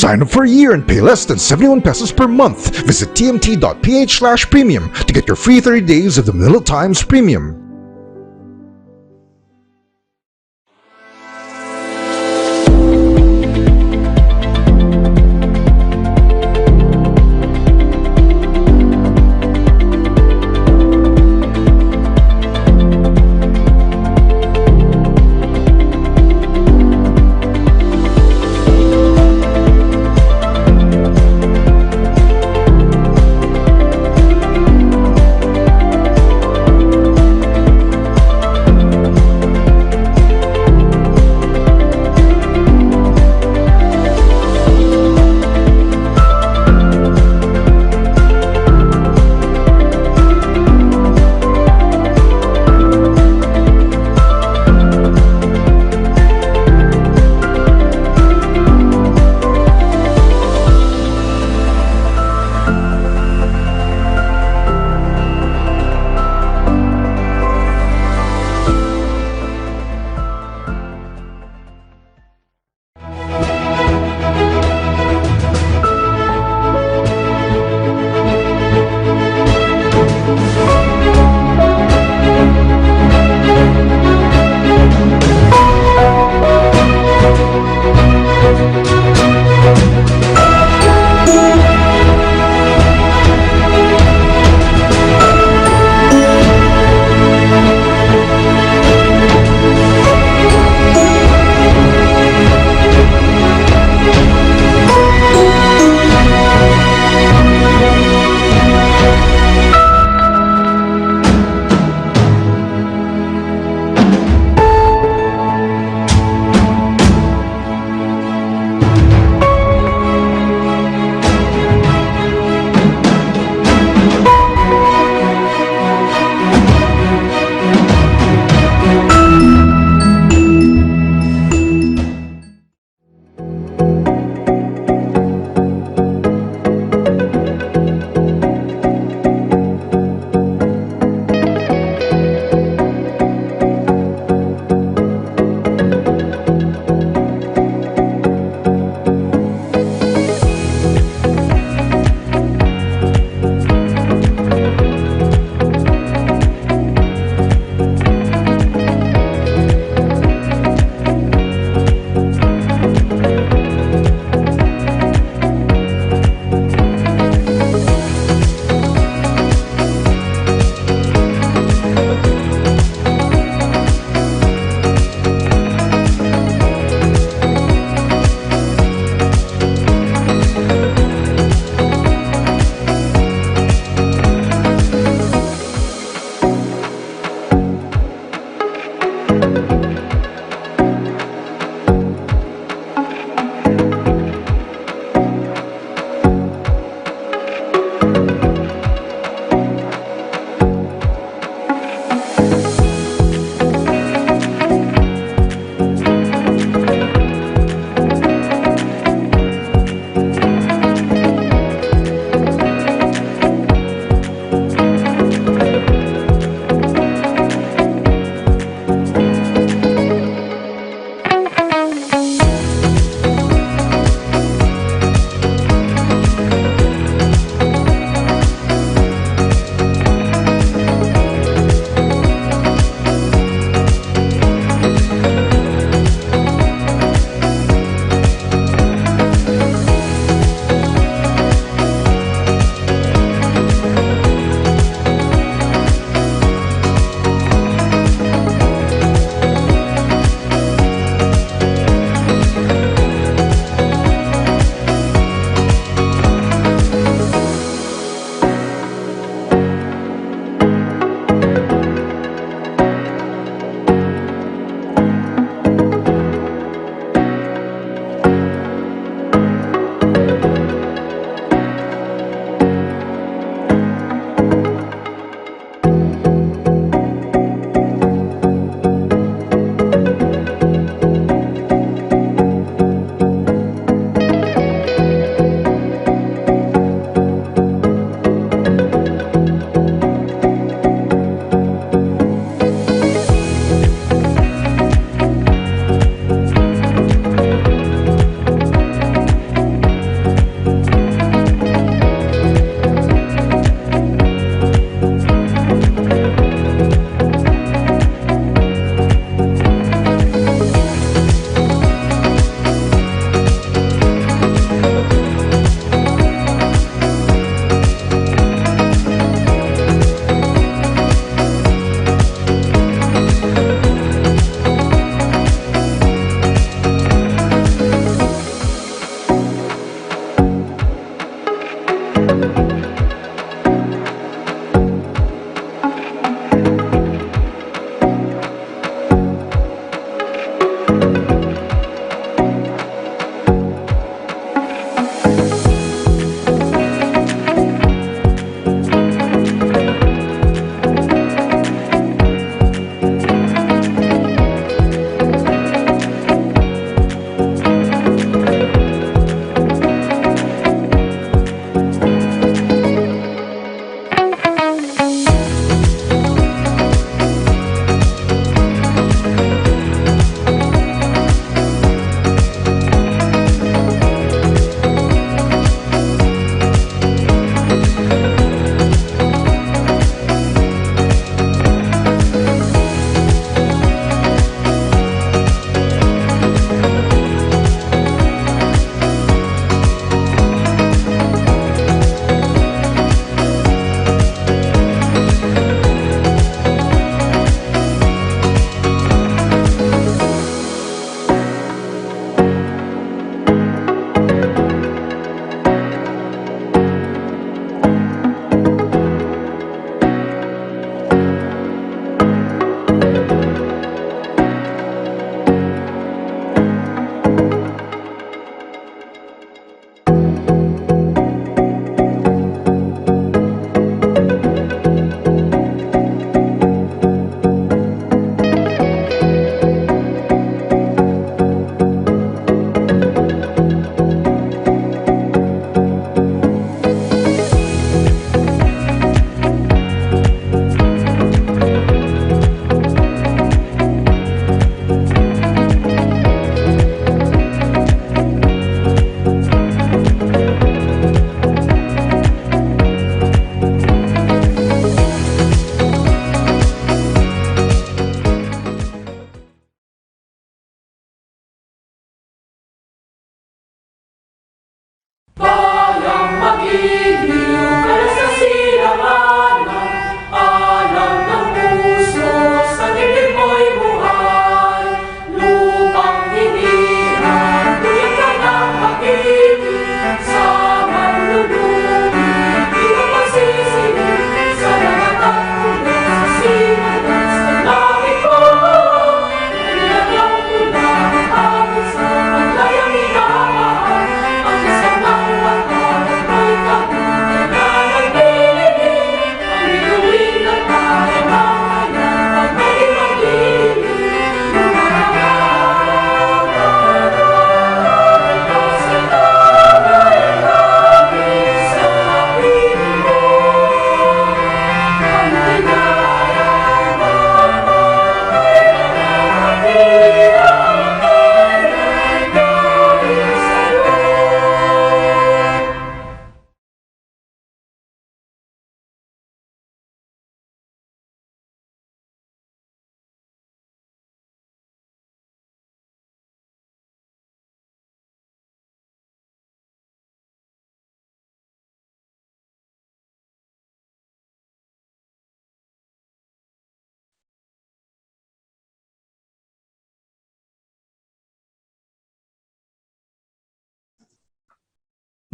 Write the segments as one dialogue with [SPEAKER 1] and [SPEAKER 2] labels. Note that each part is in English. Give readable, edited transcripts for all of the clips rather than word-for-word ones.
[SPEAKER 1] Sign up for a year and pay less than 71 pesos per month. Visit tmt.ph/premium to get your free 30 days of the Manila Times Premium.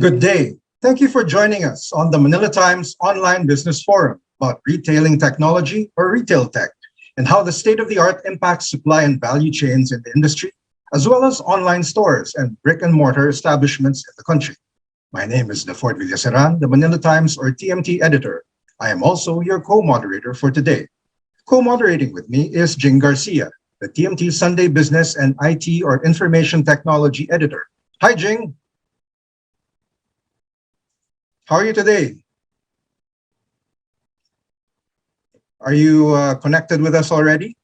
[SPEAKER 2] Good day. Thank you for joining us on the Manila Times Online Business Forum about retailing technology or retail tech and how the state-of-the-art impacts supply and value chains in the industry, as well as online stores and brick-and-mortar establishments in the country. My name is Defort Villaseran, the Manila Times or TMT editor. I am also your co-moderator for today. Co-moderating with me is Jing Garcia, the TMT Sunday Business and IT or Information Technology editor. Hi, Jing. How are you today? Are you connected with us already?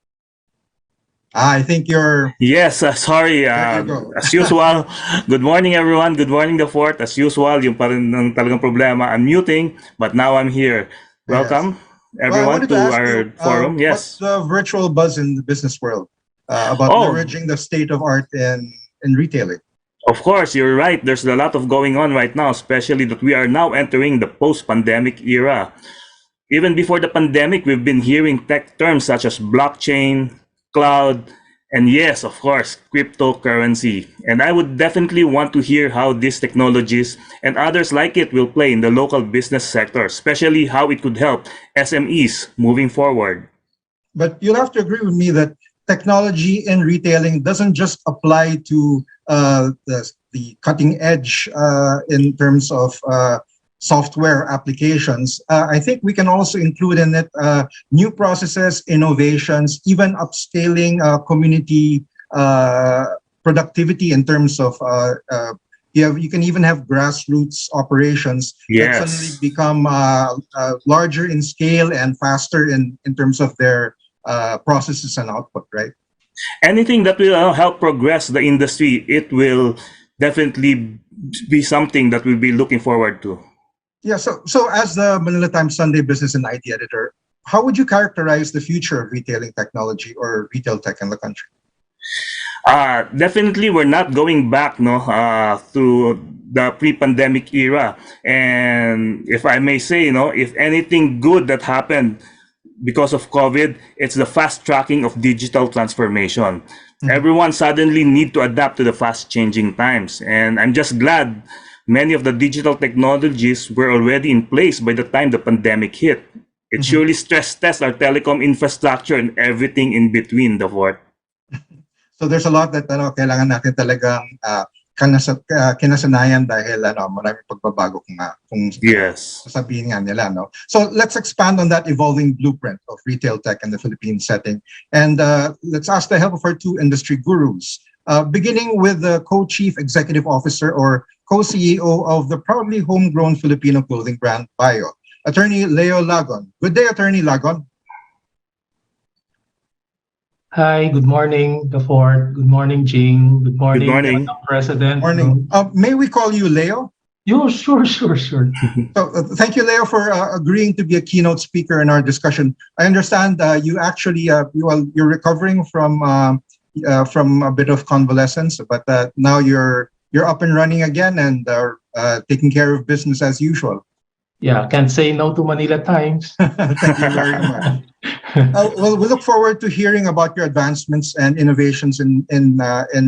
[SPEAKER 2] I think you're...
[SPEAKER 3] Yes, sorry.
[SPEAKER 2] There you go.
[SPEAKER 3] As usual, good morning everyone. Good morning, the Fort. As usual, yung pa rin ng talagang problema, unmuting, but now I'm here. Welcome everyone to our forum.
[SPEAKER 2] What's the virtual buzz in the business world about leveraging the state-of-art in retailing?
[SPEAKER 3] Of course, you're right. There's a lot of going on right now, especially that we are now entering the post-pandemic era. Even before the pandemic, we've been hearing tech terms such as blockchain, cloud, and yes, of course, cryptocurrency. And I would definitely want to hear how these technologies and others like it will play in the local business sector, especially how it could help SMEs moving forward.
[SPEAKER 2] But you'll have to agree with me that technology in retailing doesn't just apply to the cutting edge in terms of software applications. I think we can also include in it new processes, innovations, even upscaling community productivity in terms of you can even have grassroots operations that suddenly become larger in scale and faster in terms of their processes and output, right?
[SPEAKER 3] Anything that will help progress the industry, it will definitely be something that we'll be looking forward to.
[SPEAKER 2] Yeah, so as the Manila Times Sunday Business and IT editor, how would you characterize the future of retailing technology or retail tech in the country?
[SPEAKER 3] Definitely, we're not going back to the pre-pandemic era. And if I may say, if anything good that happened because of COVID, it's the fast tracking of digital transformation. Everyone suddenly need to adapt to the fast changing times. And I'm just glad many of the digital technologies were already in place by the time the pandemic hit. It surely stress tests our telecom infrastructure and everything in between, the Fort.
[SPEAKER 2] So there's a lot that kailangan natin talagang kinasanayan dahil maraming pagbabago kung sasabihin nga nila, no? So let's expand on that evolving blueprint of retail tech in the Philippine setting. And let's ask the help of our two industry gurus, beginning with the co-chief executive officer or co-CEO of the proudly homegrown Filipino clothing brand, Bayo, Attorney Leo Lagon. Good day, Attorney Lagon.
[SPEAKER 4] Hi, good morning, the Fort. Good morning, Jing. Good morning, President.
[SPEAKER 2] Morning. May we call you Leo?
[SPEAKER 4] Yeah, sure. So,
[SPEAKER 2] thank you, Leo, for agreeing to be a keynote speaker in our discussion. I understand you actually you're recovering from a bit of convalescence, but now you're up and running again and taking care of business as usual.
[SPEAKER 4] Yeah, can't say no to Manila Times.
[SPEAKER 2] Thank you very much. Well, we look forward to hearing about your advancements and innovations in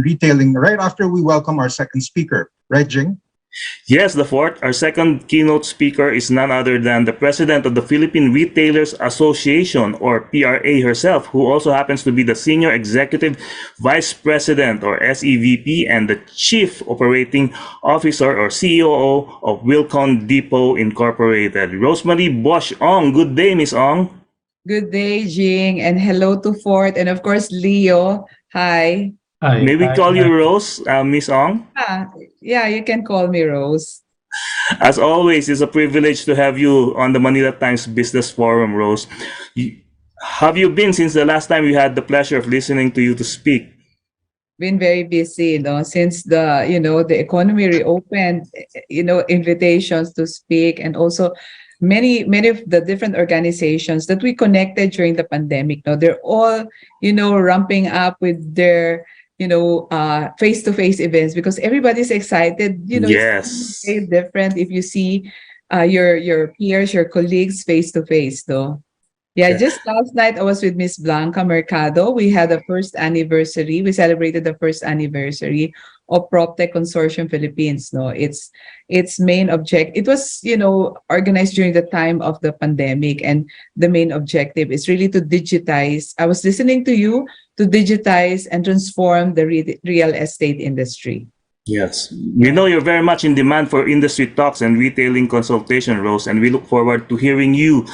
[SPEAKER 2] retailing right after we welcome our second speaker. Right, Jing?
[SPEAKER 3] Yes, the fourth, our second keynote speaker is none other than the president of the Philippine Retailers Association, or PRA herself, who also happens to be the senior executive vice president, or SEVP, and the chief operating officer, or COO, of Wilcon Depot Incorporated. Rosemarie Bosch-Ong. Good day, Miss Ong.
[SPEAKER 5] Good day, Jing, and hello to Fort, and of course, Leo. Hi.
[SPEAKER 4] Hi,
[SPEAKER 3] May we
[SPEAKER 4] hi,
[SPEAKER 3] call you
[SPEAKER 4] hi.
[SPEAKER 3] Rose, Miss Ong?
[SPEAKER 5] Yeah, you can call me Rose.
[SPEAKER 3] As always, it's a privilege to have you on the Manila Times Business Forum, Rose. Have you been since the last time we had the pleasure of listening to you to speak?
[SPEAKER 5] Been very busy, since the economy reopened, invitations to speak, and also many of the different organizations that we connected during the pandemic. Now they're all, ramping up with their, face-to-face events because everybody's excited. It's
[SPEAKER 3] Yes.
[SPEAKER 5] very different if you see your peers, your colleagues face-to-face, though. Yeah,
[SPEAKER 3] Yeah.
[SPEAKER 5] just last night I was with Miss Blanca Mercado. We had the first anniversary. We celebrated the first anniversary of PropTech Consortium Philippines. No, its main object. It was organized during the time of the pandemic, and the main objective is really to digitize. I was listening to you to digitize and transform the real estate industry.
[SPEAKER 3] Yes. We know you're very much in demand for industry talks and retailing consultation, Rose, and we look forward to hearing your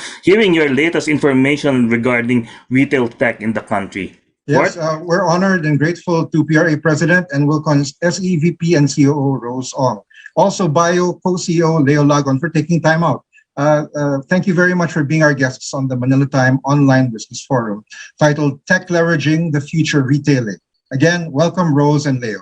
[SPEAKER 3] latest information regarding retail tech in the country.
[SPEAKER 2] Yes,
[SPEAKER 3] Fort?
[SPEAKER 2] we're honored and grateful to PRA President and Wilcon's SEVP and COO Rose Ong. Also, Bayo co-CEO Leo Lagon for taking time out. Thank you very much for being our guests on the Manila Time Online Business Forum, titled Tech Leveraging the Future Retailing. Again, welcome Rose and Leo.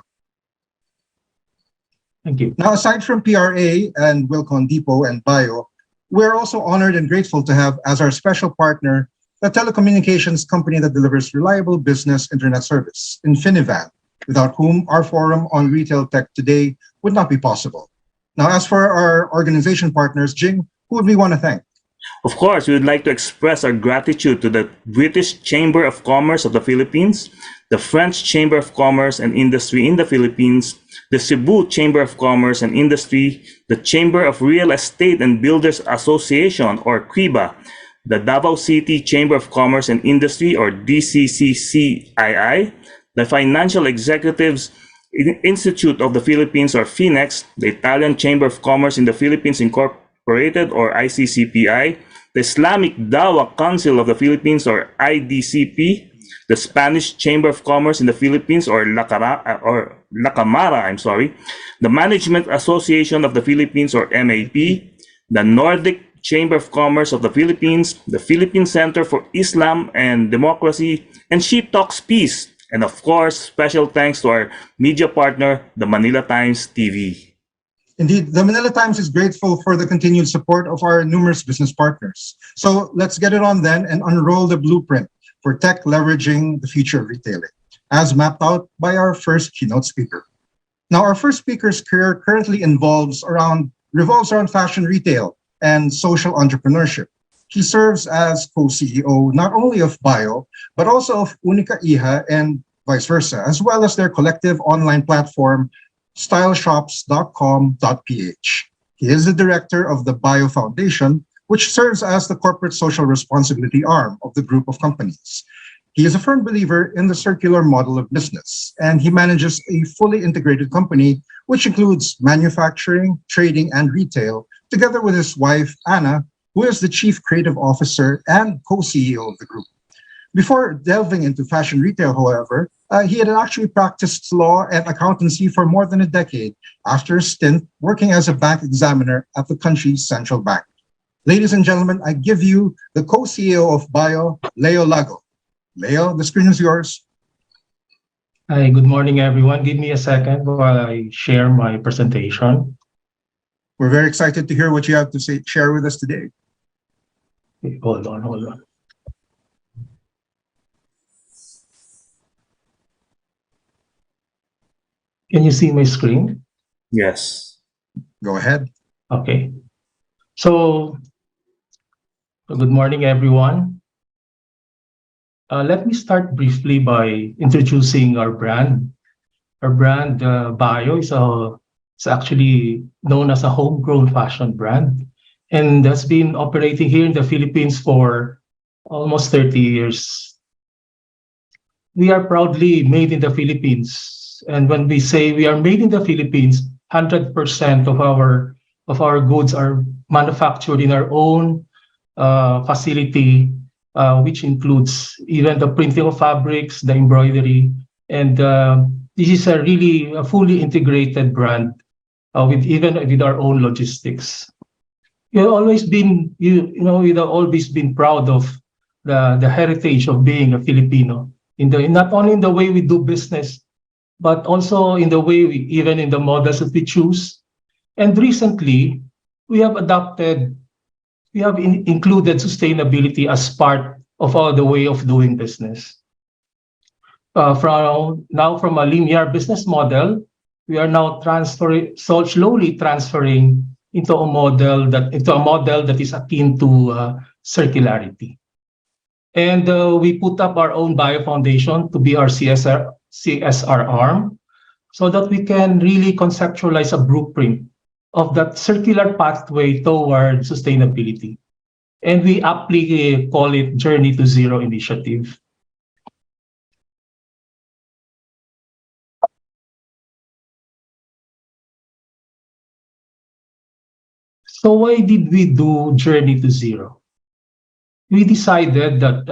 [SPEAKER 4] Thank you.
[SPEAKER 2] Now, aside from PRA and Wilcon Depot and Bayo, we're also honored and grateful to have as our special partner a telecommunications company that delivers reliable business internet service, Infinivan, without whom our forum on retail tech today would not be possible. Now, as for our organization partners, Jing, who would we want to thank?
[SPEAKER 3] Of course, we would like to express our gratitude to the British Chamber of Commerce of the Philippines, the French Chamber of Commerce and Industry in the Philippines, the Cebu Chamber of Commerce and Industry, the Chamber of Real Estate and Builders Association, or CREBA, the Davao City Chamber of Commerce and Industry, or DCCCII, the Financial Executives Institute of the Philippines, or FINEX, the Italian Chamber of Commerce in the Philippines Incorporated, or ICCPI, the Islamic Dawah Council of the Philippines, or IDCP, the Spanish Chamber of Commerce in the Philippines, or LACAMARA, the Management Association of the Philippines, or MAP, the Nordic Chamber of Commerce of the Philippines, the Philippine Center for Islam and Democracy, and She Talks Peace. And of course, special thanks to our media partner, the Manila Times TV.
[SPEAKER 2] Indeed, the Manila Times is grateful for the continued support of our numerous business partners. So let's get it on then and unroll the blueprint for tech leveraging the future of retailing, as mapped out by our first keynote speaker. Now, our first speaker's career currently revolves around fashion retail and social entrepreneurship. He serves as co-CEO not only of Bayo, but also of Unica Iha and vice versa, as well as their collective online platform, styleshops.com.ph. He is the director of the Bayo Foundation, which serves as the corporate social responsibility arm of the group of companies. He is a firm believer in the circular model of business, and he manages a fully integrated company, which includes manufacturing, trading, and retail, together with his wife, Anna, who is the chief creative officer and co-CEO of the group. Before delving into fashion retail, however, he had actually practiced law and accountancy for more than a decade after a stint working as a bank examiner at the country's central bank. Ladies and gentlemen, I give you the co-CEO of Bayo, Leo Lago. Leo, the screen is yours.
[SPEAKER 4] Hi, good morning, everyone. Give me a second while I share my presentation.
[SPEAKER 2] We're very excited to hear what you have to share with us today.
[SPEAKER 4] Okay, hold on. Can you see my screen?
[SPEAKER 3] Yes.
[SPEAKER 2] Go ahead.
[SPEAKER 4] Okay. So, good morning, everyone. Let me start briefly by introducing our brand. Our brand, Bayo, is actually known as a homegrown fashion brand, and that's been operating here in the Philippines for almost 30 years. We are proudly made in the Philippines, and when we say we are made in the Philippines, 100% of our goods are manufactured in our own facility, which includes even the printing of fabrics, the embroidery, and this is a really a fully integrated brand with even with our own logistics. You've always been you've always been proud of the heritage of being a Filipino in the not only in the way we do business, but also in the way we even in the models that we choose. And recently, we have adopted we have included sustainability as part of our the way of doing business. From a linear business model, we are now slowly transferring into a model that is akin to circularity. And we put up our own Bio Foundation to be our CSR arm, so that we can really conceptualize a blueprint of that circular pathway toward sustainability. And we aptly call it Journey to Zero initiative. So why did we do Journey to Zero? We decided that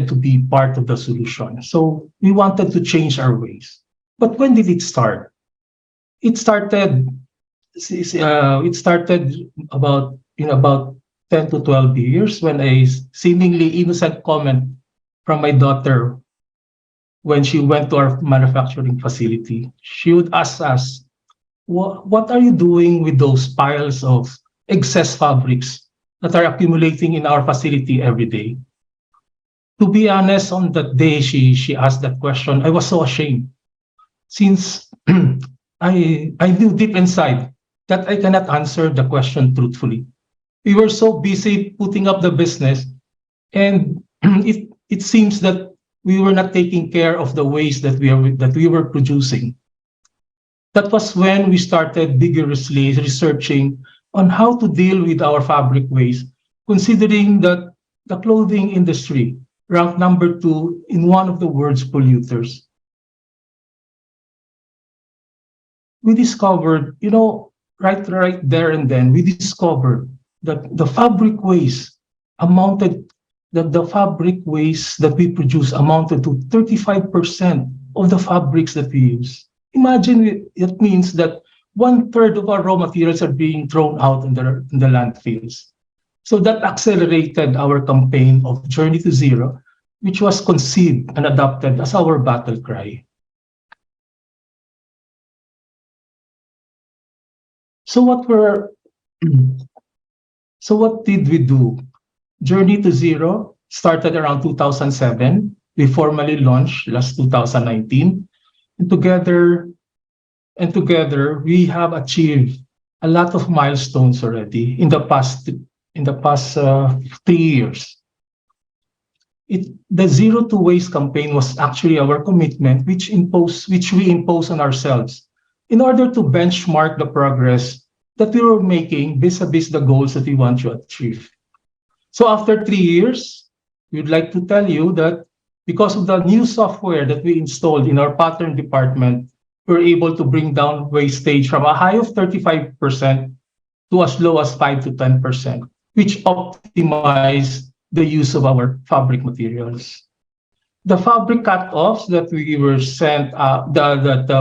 [SPEAKER 4] to be part of the solution. So we wanted to change our ways. But when did it start? It started about 10 to 12 years when a seemingly innocent comment from my daughter when she went to our manufacturing facility. She would ask us, what are you doing with those piles of excess fabrics that are accumulating in our facility every day? To be honest, on that day she asked that question, I was so ashamed, since I knew deep inside that I cannot answer the question truthfully. We were so busy putting up the business, and it seems that we were not taking care of the waste that we were producing. That was when we started vigorously researching on how to deal with our fabric waste, considering that the clothing industry ranked number 2 in one of the world's polluters. We discovered, right there and then, we discovered that the fabric waste that we produce amounted to 35% of the fabrics that we use. Imagine it means that 1/3 of our raw materials are being thrown out in the landfills. So that accelerated our campaign of Journey to Zero, which was conceived and adopted as our battle cry. So what did we do? Journey to Zero started around 2007. We formally launched last 2019. And together, we have achieved a lot of milestones already in the past 3 years. The Zero to Waste campaign was actually our commitment, which we imposed on ourselves in order to benchmark the progress that we were making vis-a-vis the goals that we want to achieve. So after 3 years, we'd like to tell you that because of the new software that we installed in our pattern department, we're able to bring down wastage from a high of 35% to as low as 5 to 10%, which optimized the use of our fabric materials. The fabric cut-offs that we were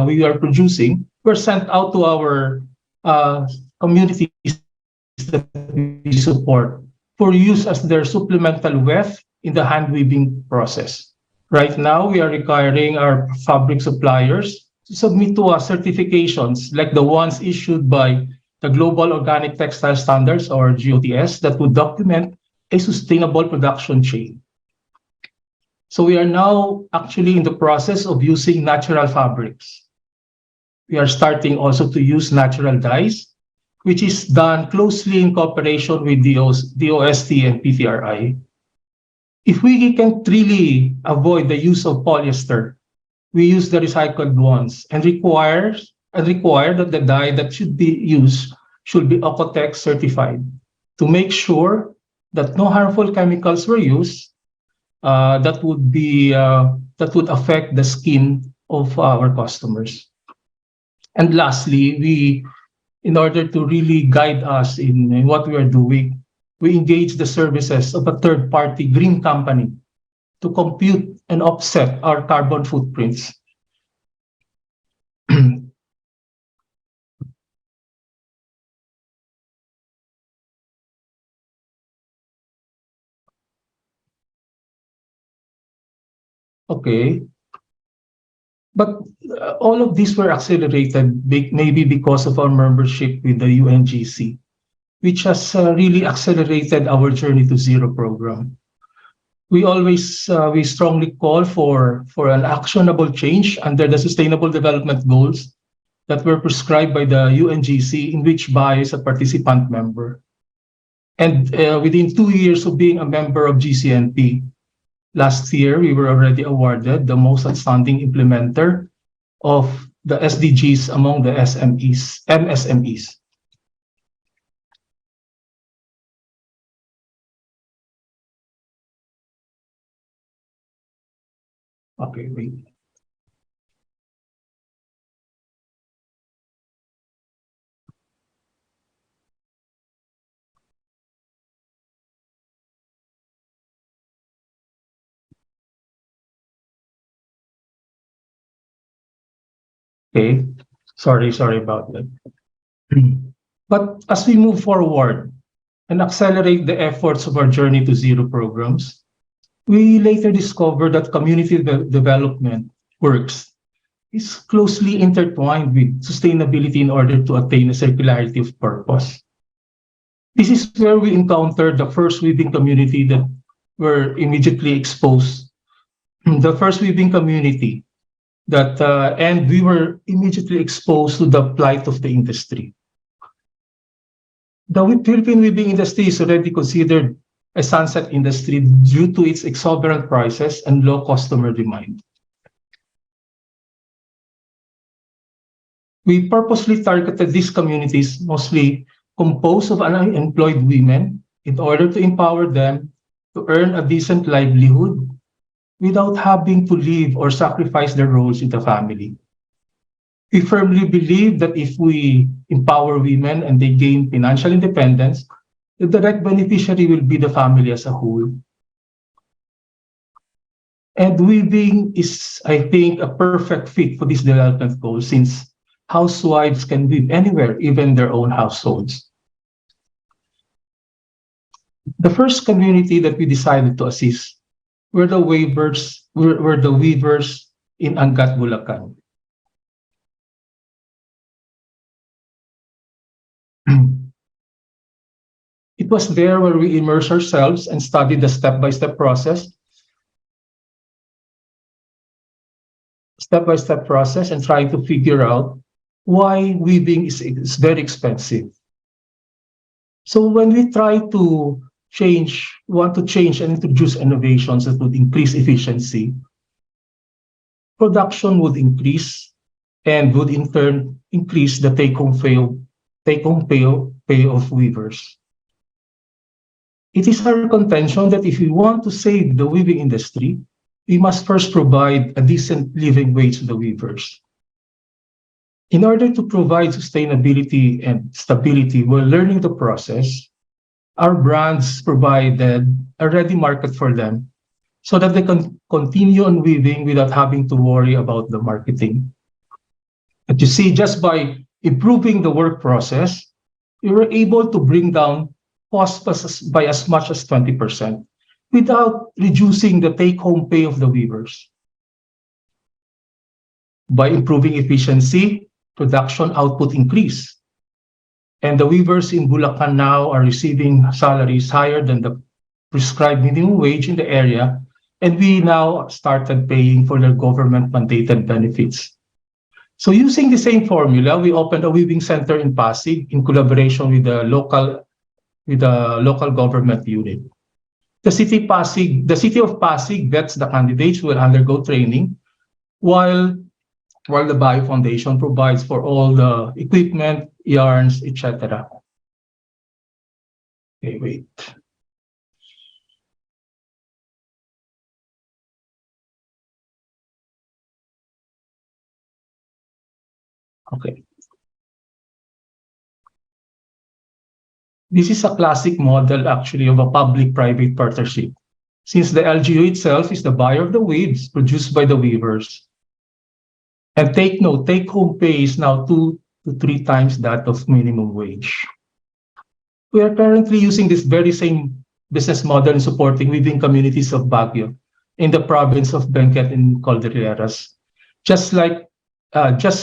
[SPEAKER 4] we are producing were sent out to our communities that we support for use as their supplemental weft in the hand weaving process. Right now, we are requiring our fabric suppliers to submit to us certifications like the ones issued by the Global Organic Textile Standards, or GOTS, that would document a sustainable production chain. So we are now actually in the process of using natural fabrics. We are starting also to use natural dyes, which is done closely in cooperation with DOST and PTRI. If we can really avoid the use of polyester, we use the recycled ones and require that the dye that should be used should be Ocotex certified to make sure that no harmful chemicals were used that would affect the skin of our customers. And lastly, in order to really guide us in what we are doing, we engage the services of a third-party green company to compute and offset our carbon footprints. Okay. But all of these were accelerated maybe because of our membership with the UNGC, which has really accelerated our Journey to Zero program. We strongly call for an actionable change under the Sustainable Development Goals that were prescribed by the UNGC, in which Bayo is a participant member. And within 2 years of being a member of GCNP, last year we were already awarded the most outstanding implementer of the SDGs among the MSMEs. Okay, wait. Okay, sorry about that. But as we move forward and accelerate the efforts of our Journey to Zero programs, we later discovered that community development works is closely intertwined with sustainability in order to attain a circularity of purpose. This is where we encountered the first weaving community that were immediately exposed. The first weaving community and we were immediately exposed to the plight of the industry. The Philippine weaving industry is already considered a sunset industry due to its exorbitant prices and low customer demand. We purposely targeted these communities, mostly composed of unemployed women, in order to empower them to earn a decent livelihood without having to leave or sacrifice their roles in the family. We firmly believe that if we empower women and they gain financial independence, the direct beneficiary will be the family as a whole. And weaving is, I think, a perfect fit for this development goal, since housewives can weave anywhere, even their own households. The first community that we decided to assist were the weavers in Angat, Bulacan. It was there where we immersed ourselves and studied the step-by-step process and trying to figure out why weaving is very expensive. So when we try to want to change and introduce innovations that would increase efficiency, production would increase and would in turn increase the take-home pay of weavers. It is our contention that if we want to save the weaving industry, we must first provide a decent living wage to the weavers. In order to provide sustainability and stability while learning the process, our brands provided a ready market for them so that they can continue on weaving without having to worry about the marketing. But you see, just by improving the work process, we were able to bring down costs by as much as 20% without reducing the take-home pay of the weavers. By improving efficiency, production output increased. And the weavers in Bulacan now are receiving salaries higher than the prescribed minimum wage in the area, and we now started paying for their government-mandated benefits. So using the same formula, we opened a weaving center in Pasig in collaboration with the local government unit. The city of Pasig vets the candidates who will undergo training, while the Bayo Foundation provides for all the equipment, yarns, etc. Okay, wait. Okay. This is a classic model actually of a public-private partnership, since the LGU itself is the buyer of the weaves produced by the weavers. And take note, take-home pay is now 2 to 3 times that of minimum wage. We are currently using this very same business model in supporting weaving communities of Baguio in the province of Benguet and Cordilleras. Just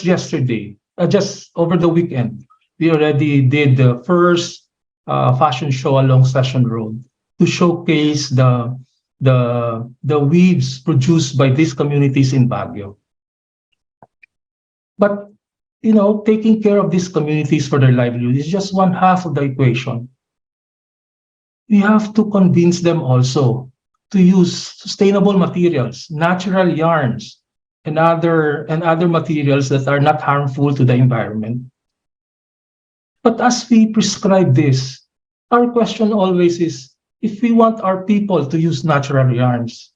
[SPEAKER 4] yesterday, just over the weekend, we already did the first fashion show along Session Road to showcase the weaves produced by these communities in Baguio. But taking care of these communities for their livelihood is just one half of the equation. We have to convince them also to use sustainable materials, natural yarns, and other materials that are not harmful to the environment. But as we prescribe this, our question always is, if we want our people to use natural yarns,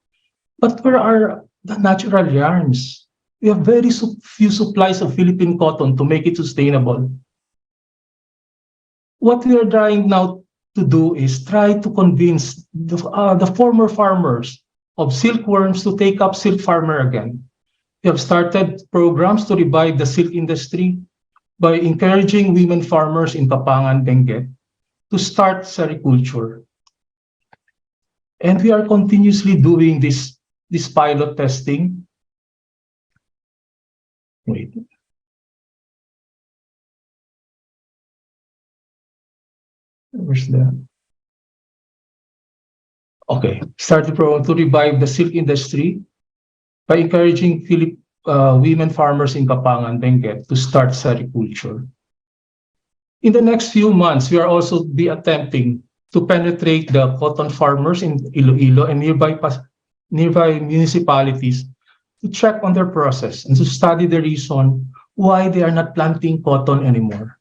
[SPEAKER 4] but where are the natural yarns? We have very few supplies of Philippine cotton to make it sustainable. What we are trying now to do is try to convince the former farmers of silkworms to take up silk farmer again. We have started programs to revive the silk industry by encouraging women farmers in Papangan, Benguet to start sericulture. And we are continuously doing this pilot testing. Wait. Where's the... Okay, started program to revive the silk industry by encouraging women farmers in Papangan, Benguet to start sericulture. In the next few months, we are also be attempting to penetrate the cotton farmers in Iloilo and nearby municipalities to check on their process and to study the reason why they are not planting cotton anymore.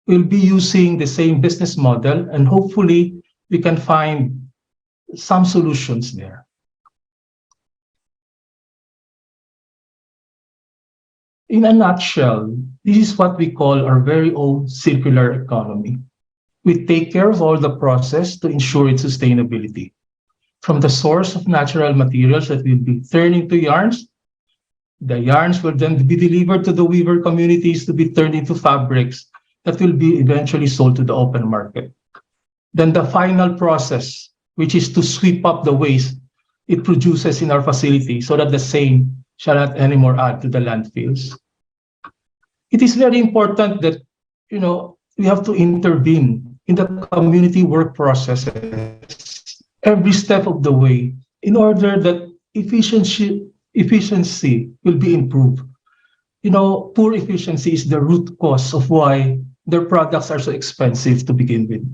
[SPEAKER 4] We'll be using the same business model, and hopefully we can find some solutions there. In a nutshell, this is what we call our very own circular economy. We take care of all the process to ensure its sustainability. From the source of natural materials that will be turned into yarns, the yarns will then be delivered to the weaver communities to be turned into fabrics that will be eventually sold to the open market. Then the final process, which is to sweep up the waste it produces in our facility so that the same shall not anymore add to the landfills. It is very important that we have to intervene in the community work processes every step of the way in order that efficiency will be improved. Poor efficiency is the root cause of why their products are so expensive to begin with.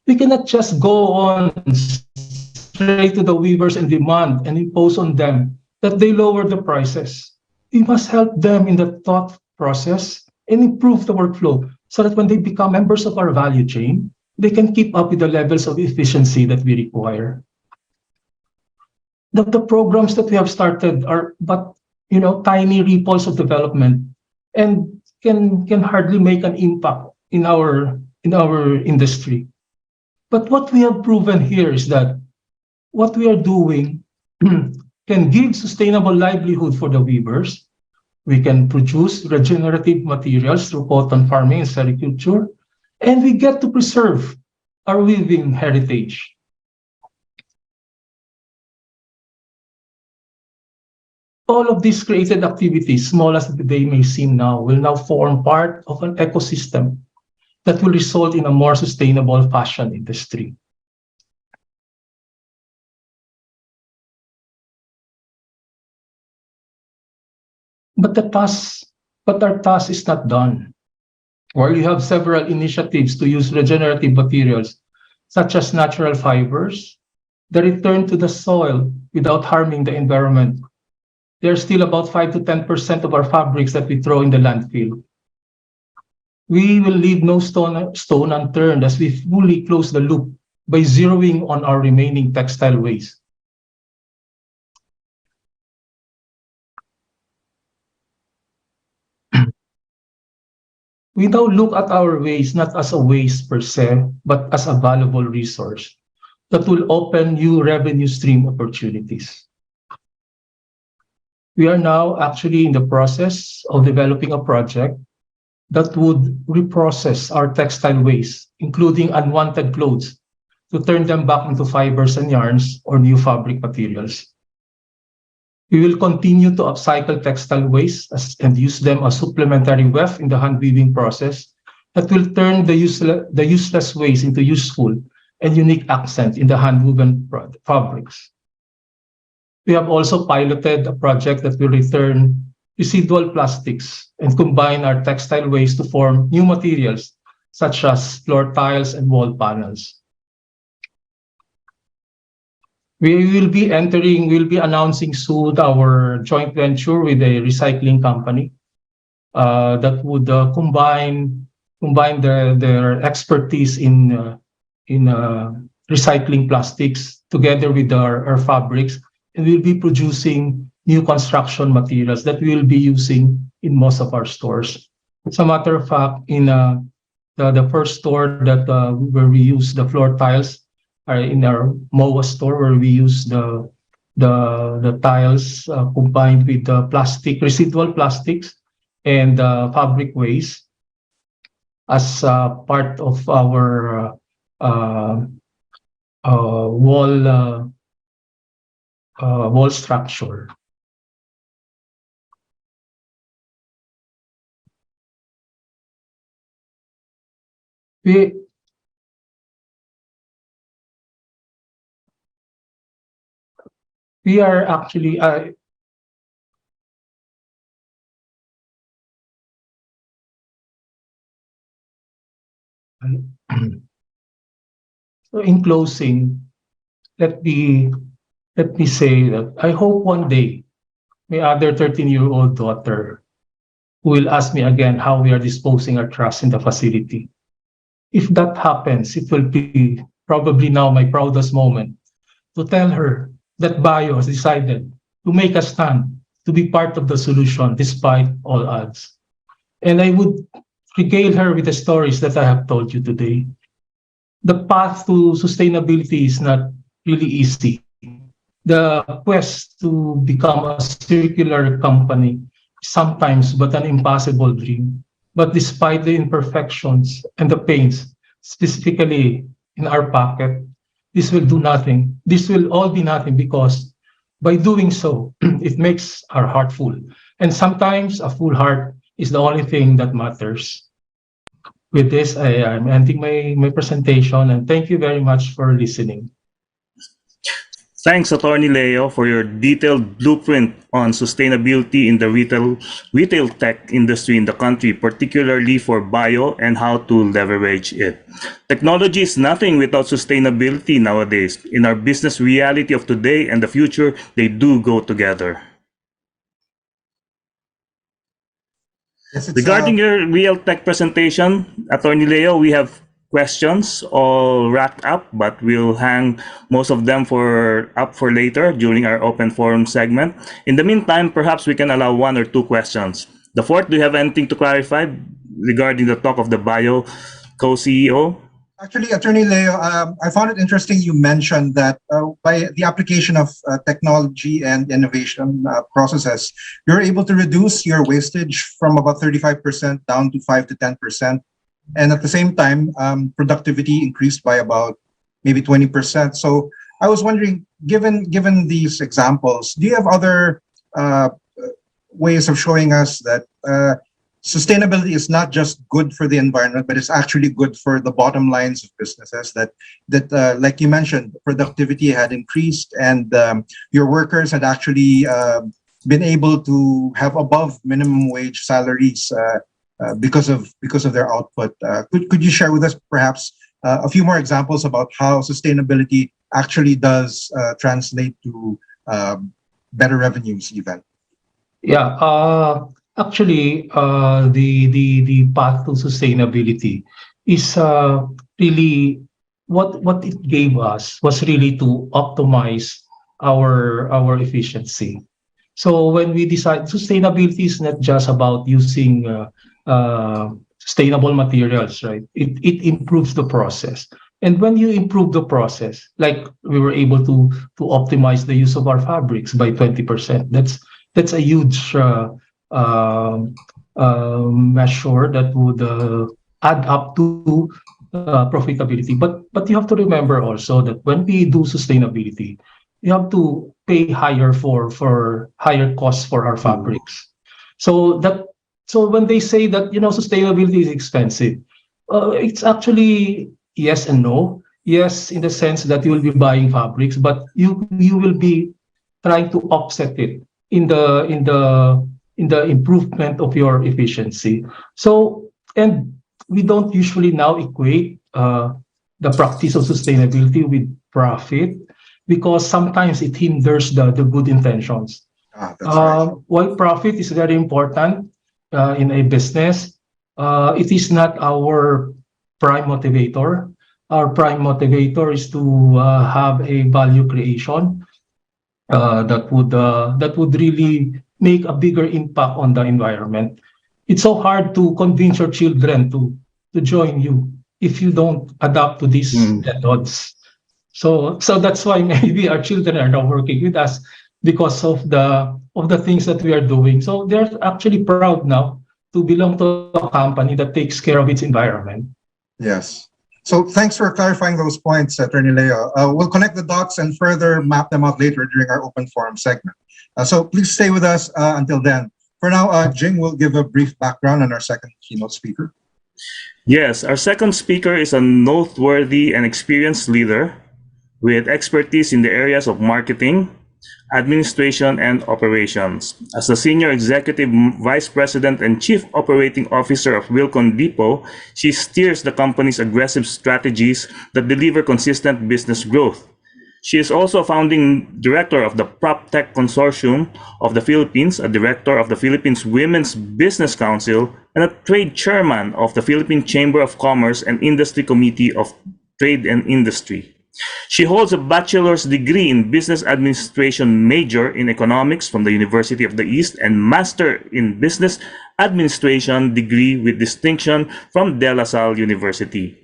[SPEAKER 4] We cannot just go on straight to the weavers and demand and impose on them that they lower the prices. We must help them in the thought process and improve the workflow so that when they become members of our value chain, they can keep up with the levels of efficiency that we require. The programs that we have started are but tiny ripples of development and can hardly make an impact in our industry. But what we have proven here is that what we are doing can give sustainable livelihood for the weavers. We can produce regenerative materials through cotton farming and sericulture, and we get to preserve our weaving heritage. All of these created activities, small as they may seem now, will now form part of an ecosystem that will result in a more sustainable fashion industry. But the task But our task is not done. While you have several initiatives to use regenerative materials, such as natural fibers, the return to the soil without harming the environment, there's still about 5 to 10% of our fabrics that we throw in the landfill. We will leave no stone unturned as we fully close the loop by zeroing on our remaining textile waste. We now look at our waste not as a waste per se, but as a valuable resource that will open new revenue stream opportunities. We are now actually in the process of developing a project that would reprocess our textile waste, including unwanted clothes, to turn them back into fibers and yarns or new fabric materials. We will continue to upcycle textile waste and use them as supplementary weft in the hand weaving process that will turn the useless waste into useful and unique accents in the hand-woven fabrics. We have also piloted a project that will return residual plastics and combine our textile waste to form new materials such as floor tiles and wall panels. We'll be announcing soon our joint venture with a recycling company that would combine their expertise in recycling plastics together with our fabrics, and we'll be producing new construction materials that we'll be using in most of our stores. As a matter of fact, in the first store that where we use the floor tiles, in our MOA store, where we use the tiles combined with the residual plastics and fabric waste as part of our wall structure. We are actually so in closing, let me say that I hope one day my other 13-year-old daughter will ask me again how we are disposing our trash in the facility. If that happens, it will be probably now my proudest moment to tell her that Bayo has decided to make a stand to be part of the solution despite all odds. And I would regale her with the stories that I have told you today. The path to sustainability is not really easy. The quest to become a circular company is sometimes but an impossible dream. But despite the imperfections and the pains, specifically in our pocket, this will do nothing. This will all be nothing because by doing so, it makes our heart full. And sometimes a full heart is the only thing that matters. With this, I am ending my presentation, and thank you very much for listening.
[SPEAKER 3] Thanks, Attorney Leo, for your detailed blueprint on sustainability in the retail tech industry in the country, particularly for Bayo and how to leverage it. Technology is nothing without sustainability nowadays. In our business reality of today and the future, they do go together.
[SPEAKER 2] Yes,
[SPEAKER 3] Regarding your real tech presentation, Attorney Leo, we have questions all racked up, but we'll hang most of them up for later during our open forum segment. In the meantime, perhaps we can allow 1 or 2 questions. The fourth, do you have anything to clarify regarding the talk of the Bayo co-CEO?
[SPEAKER 2] Actually, Attorney Leo, I found it interesting you mentioned that by the application of technology and innovation processes, you're able to reduce your wastage from about 35% down to 5 to 10%. And at the same time, productivity increased by about maybe 20%. So I was wondering, given these examples, do you have other ways of showing us that sustainability is not just good for the environment, but it's actually good for the bottom lines of businesses? That like you mentioned, productivity had increased, and your workers had actually been able to have above minimum wage salaries because of their output. Could you share with us perhaps a few more examples about how sustainability actually does translate to better revenues even?
[SPEAKER 4] Yeah, actually, the path to sustainability is really what it gave us was really to optimize our efficiency. So when we decide sustainability is not just about using sustainable materials, right? It improves the process. And when you improve the process, like we were able to optimize the use of our fabrics by 20%, that's a huge measure that would add up to profitability. But you have to remember also that when we do sustainability, you have to pay higher for higher costs for our fabrics. So when they say that sustainability is expensive, it's actually yes and no. Yes, in the sense that you will be buying fabrics, but you will be trying to offset it in the improvement of your efficiency. So, and we don't usually now equate the practice of sustainability with profit, because sometimes it hinders the good intentions.
[SPEAKER 2] That's right.
[SPEAKER 4] While profit is very important in a business, it is not our prime motivator. Our prime motivator is to have a value creation that would really make a bigger impact on the environment. It's so hard to convince your children to join you if you don't adapt to these methods. So that's why maybe our children are now working with us, because of the things that we are doing. So they're actually proud now to belong to a company that takes care of its environment.
[SPEAKER 2] Yes. So thanks for clarifying those points, Attorney Leo. We'll connect the dots and further map them out later during our open forum segment. So please stay with us until then. For now, Jing will give a brief background on our second keynote speaker.
[SPEAKER 3] Yes, our second speaker is a noteworthy and experienced leader with expertise in the areas of marketing, administration, and operations. As the Senior Executive Vice President and Chief Operating Officer of Wilcon Depot, she steers the company's aggressive strategies that deliver consistent business growth. She is also a founding director of the PropTech Consortium of the Philippines, a director of the Philippines Women's Business Council, and a trade chairman of the Philippine Chamber of Commerce and Industry Committee of Trade and Industry. She holds a bachelor's degree in business administration major in economics from the University of the East and master in business administration degree with distinction from De La Salle University.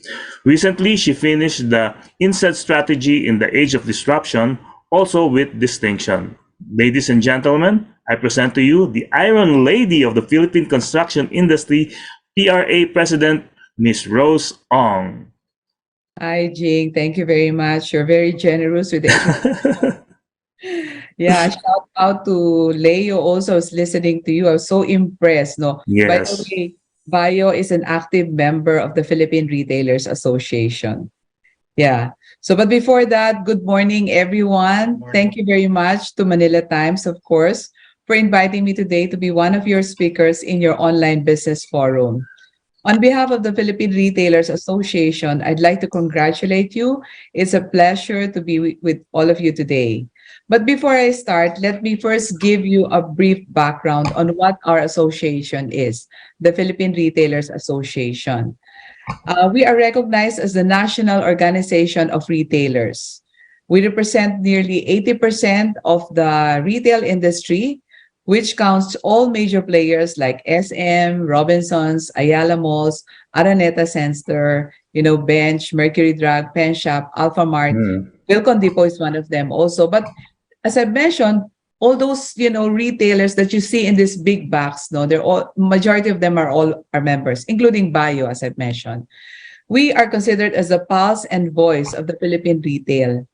[SPEAKER 3] Recently, she finished the INSEAD strategy in the age of disruption, also with distinction. Ladies and gentlemen, I present to you the Iron Lady of the Philippine construction industry, PRA President, Ms. Rose Ong.
[SPEAKER 5] Hi, Jing. Thank you very much. You're very generous with the Yeah, shout out to Leo also is listening to you. I was so impressed. No, by the
[SPEAKER 3] Yes.
[SPEAKER 5] way, Bayo is an active member of the Philippine Retailers Association. Yeah. So, but before that, good morning, everyone.
[SPEAKER 2] Morning.
[SPEAKER 5] Thank you very much to Manila Times, of course, for inviting me today to be one of your speakers in your online business forum. On behalf of the Philippine Retailers Association, I'd like to congratulate you. It's a pleasure to be with all of you today. But before I start, let me first give you a brief background on what our association is, the Philippine Retailers Association. We are recognized as the national organization of retailers. We represent nearly 80% of the retail industry, which counts all major players like SM, Robinsons, Ayala Malls, Araneta Center, Bench, Mercury Drug, Pen Shop, Alpha Mart. Wilcon Depot is one of them also. But as I mentioned, all those retailers that you see in this big box, they're all, majority of them are all our members, including Bayo, as I've mentioned. We are considered as the pulse and voice of the Philippine retail.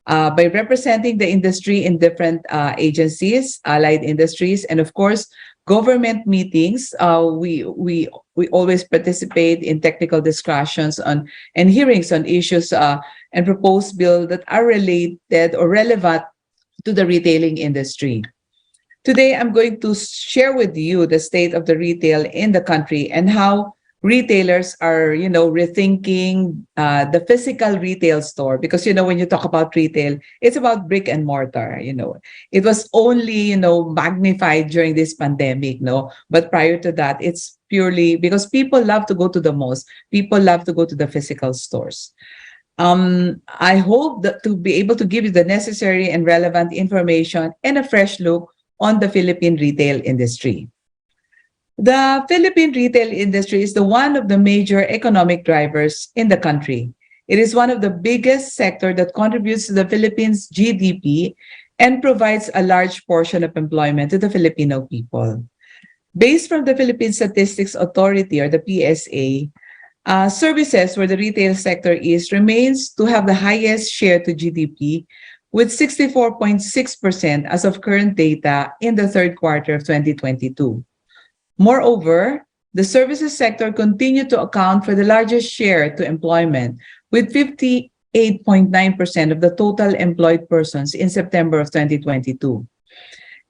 [SPEAKER 5] By representing the industry in different agencies, allied industries, and of course, government meetings. We always participate in technical discussions on and hearings on issues and proposed bills that are related or relevant to the retailing industry. Today, I'm going to share with you the state of the retail in the country and how retailers are, rethinking the physical retail store. Because, when you talk about retail, it's about brick and mortar. It was only, magnified during this pandemic, no? But prior to that, it's purely because people love to go to the malls. People love to go to the physical stores. I hope that to be able to give you the necessary and relevant information and a fresh look on the Philippine retail industry. The Philippine retail industry is the one of the major economic drivers in the country. It is one of the biggest sector that contributes to the Philippines' GDP and provides a large portion of employment to the Filipino people. Based from the Philippine Statistics Authority or the PSA, services where the retail sector is remains to have the highest share to GDP with 64.6% as of current data in the third quarter of 2022. Moreover, the services sector continued to account for the largest share to employment with 58.9% of the total employed persons in September of 2022.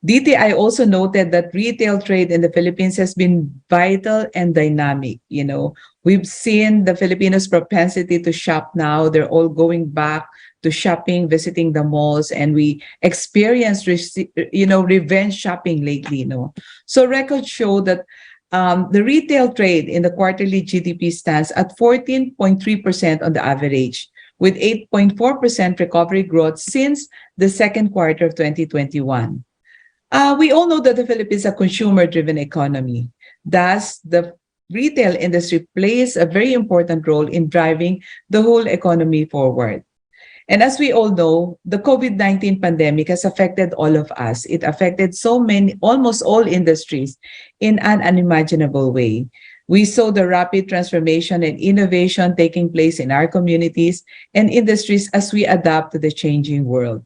[SPEAKER 5] DTI also noted that retail trade in the Philippines has been vital and dynamic. We've seen the Filipinos' propensity to shop now. They're all going back to shopping, visiting the malls, and we experienced, revenge shopping lately. So records show that the retail trade in the quarterly GDP stands at 14.3% on the average, with 8.4% recovery growth since the second quarter of 2021. We all know that the Philippines is a consumer-driven economy. Thus, the retail industry plays a very important role in driving the whole economy forward. And as we all know, the COVID-19 pandemic has affected all of us. It affected almost all industries in an unimaginable way. We saw the rapid transformation and innovation taking place in our communities and industries as we adapt to the changing world.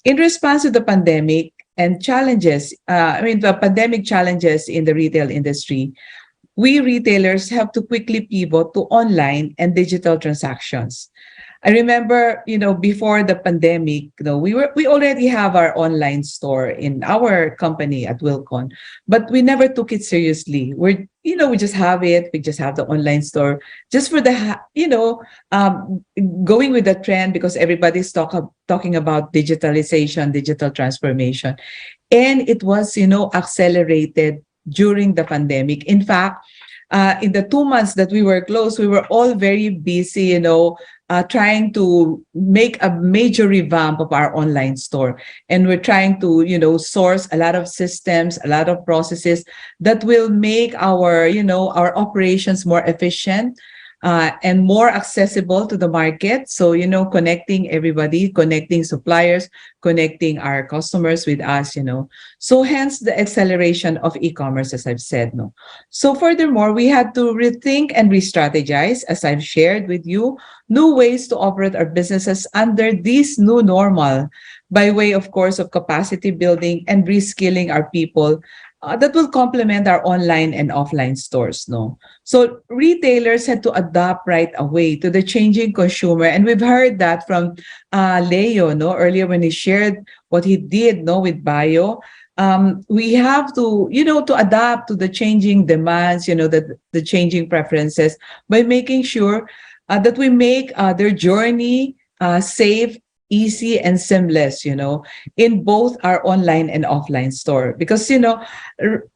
[SPEAKER 5] In response to the pandemic and the pandemic challenges in the retail industry, we retailers have to quickly pivot to online and digital transactions. I remember, before the pandemic, we already have our online store in our company at Wilcon, but we never took it seriously. We just have it. We just have the online store just for the, going with the trend because everybody's talking about digitalization, digital transformation. And it was, accelerated during the pandemic. In fact, in the 2 months that we were closed, we were all very busy, trying to make a major revamp of our online store. And we're trying to, source a lot of systems, a lot of processes that will make our, our operations more efficient and more accessible to the market. So, connecting everybody, connecting suppliers, connecting our customers with us, So hence the acceleration of e-commerce, as I've said, no. So furthermore, we had to rethink and re-strategize, as I've shared with you, new ways to operate our businesses under this new normal by way, of course, of capacity building and reskilling our people that will complement our online and offline stores, no? So retailers had to adapt right away to the changing consumer. And we've heard that from Leo, no, earlier when he shared what he did, no, with Bayo. We have to, to adapt to the changing demands, the changing preferences by making sure that we make their journey safe, easy and seamless, in both our online and offline store. Because,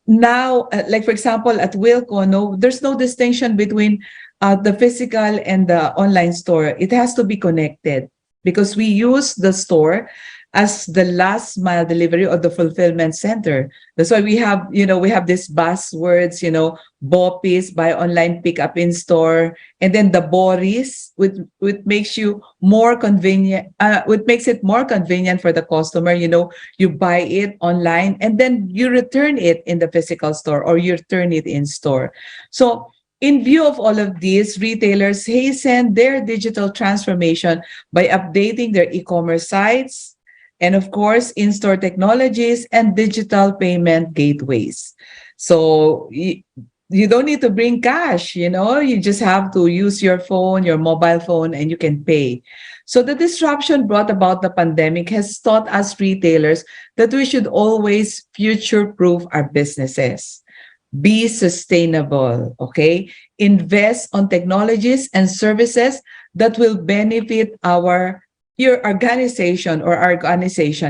[SPEAKER 5] now, like for example, at Wilco, there's no distinction between the physical and the online store. It has to be connected because we use the store as the last mile delivery or the fulfillment center. That's why we have, we have these buzzwords, BOPIS, buy online, pick up in store, and then the BORIS, which makes you more convenient, which makes it more convenient for the customer. You buy it online and then you return it in the physical store or you return it in store. So in view of all of these, retailers hasten their digital transformation by updating their e-commerce sites, and of course, in-store technologies and digital payment gateways. So you don't need to bring cash, you just have to use your phone, your mobile phone, and you can pay. So the disruption brought about the pandemic has taught us retailers that we should always future-proof our businesses. Be sustainable, okay? Invest on technologies and services that will benefit your organization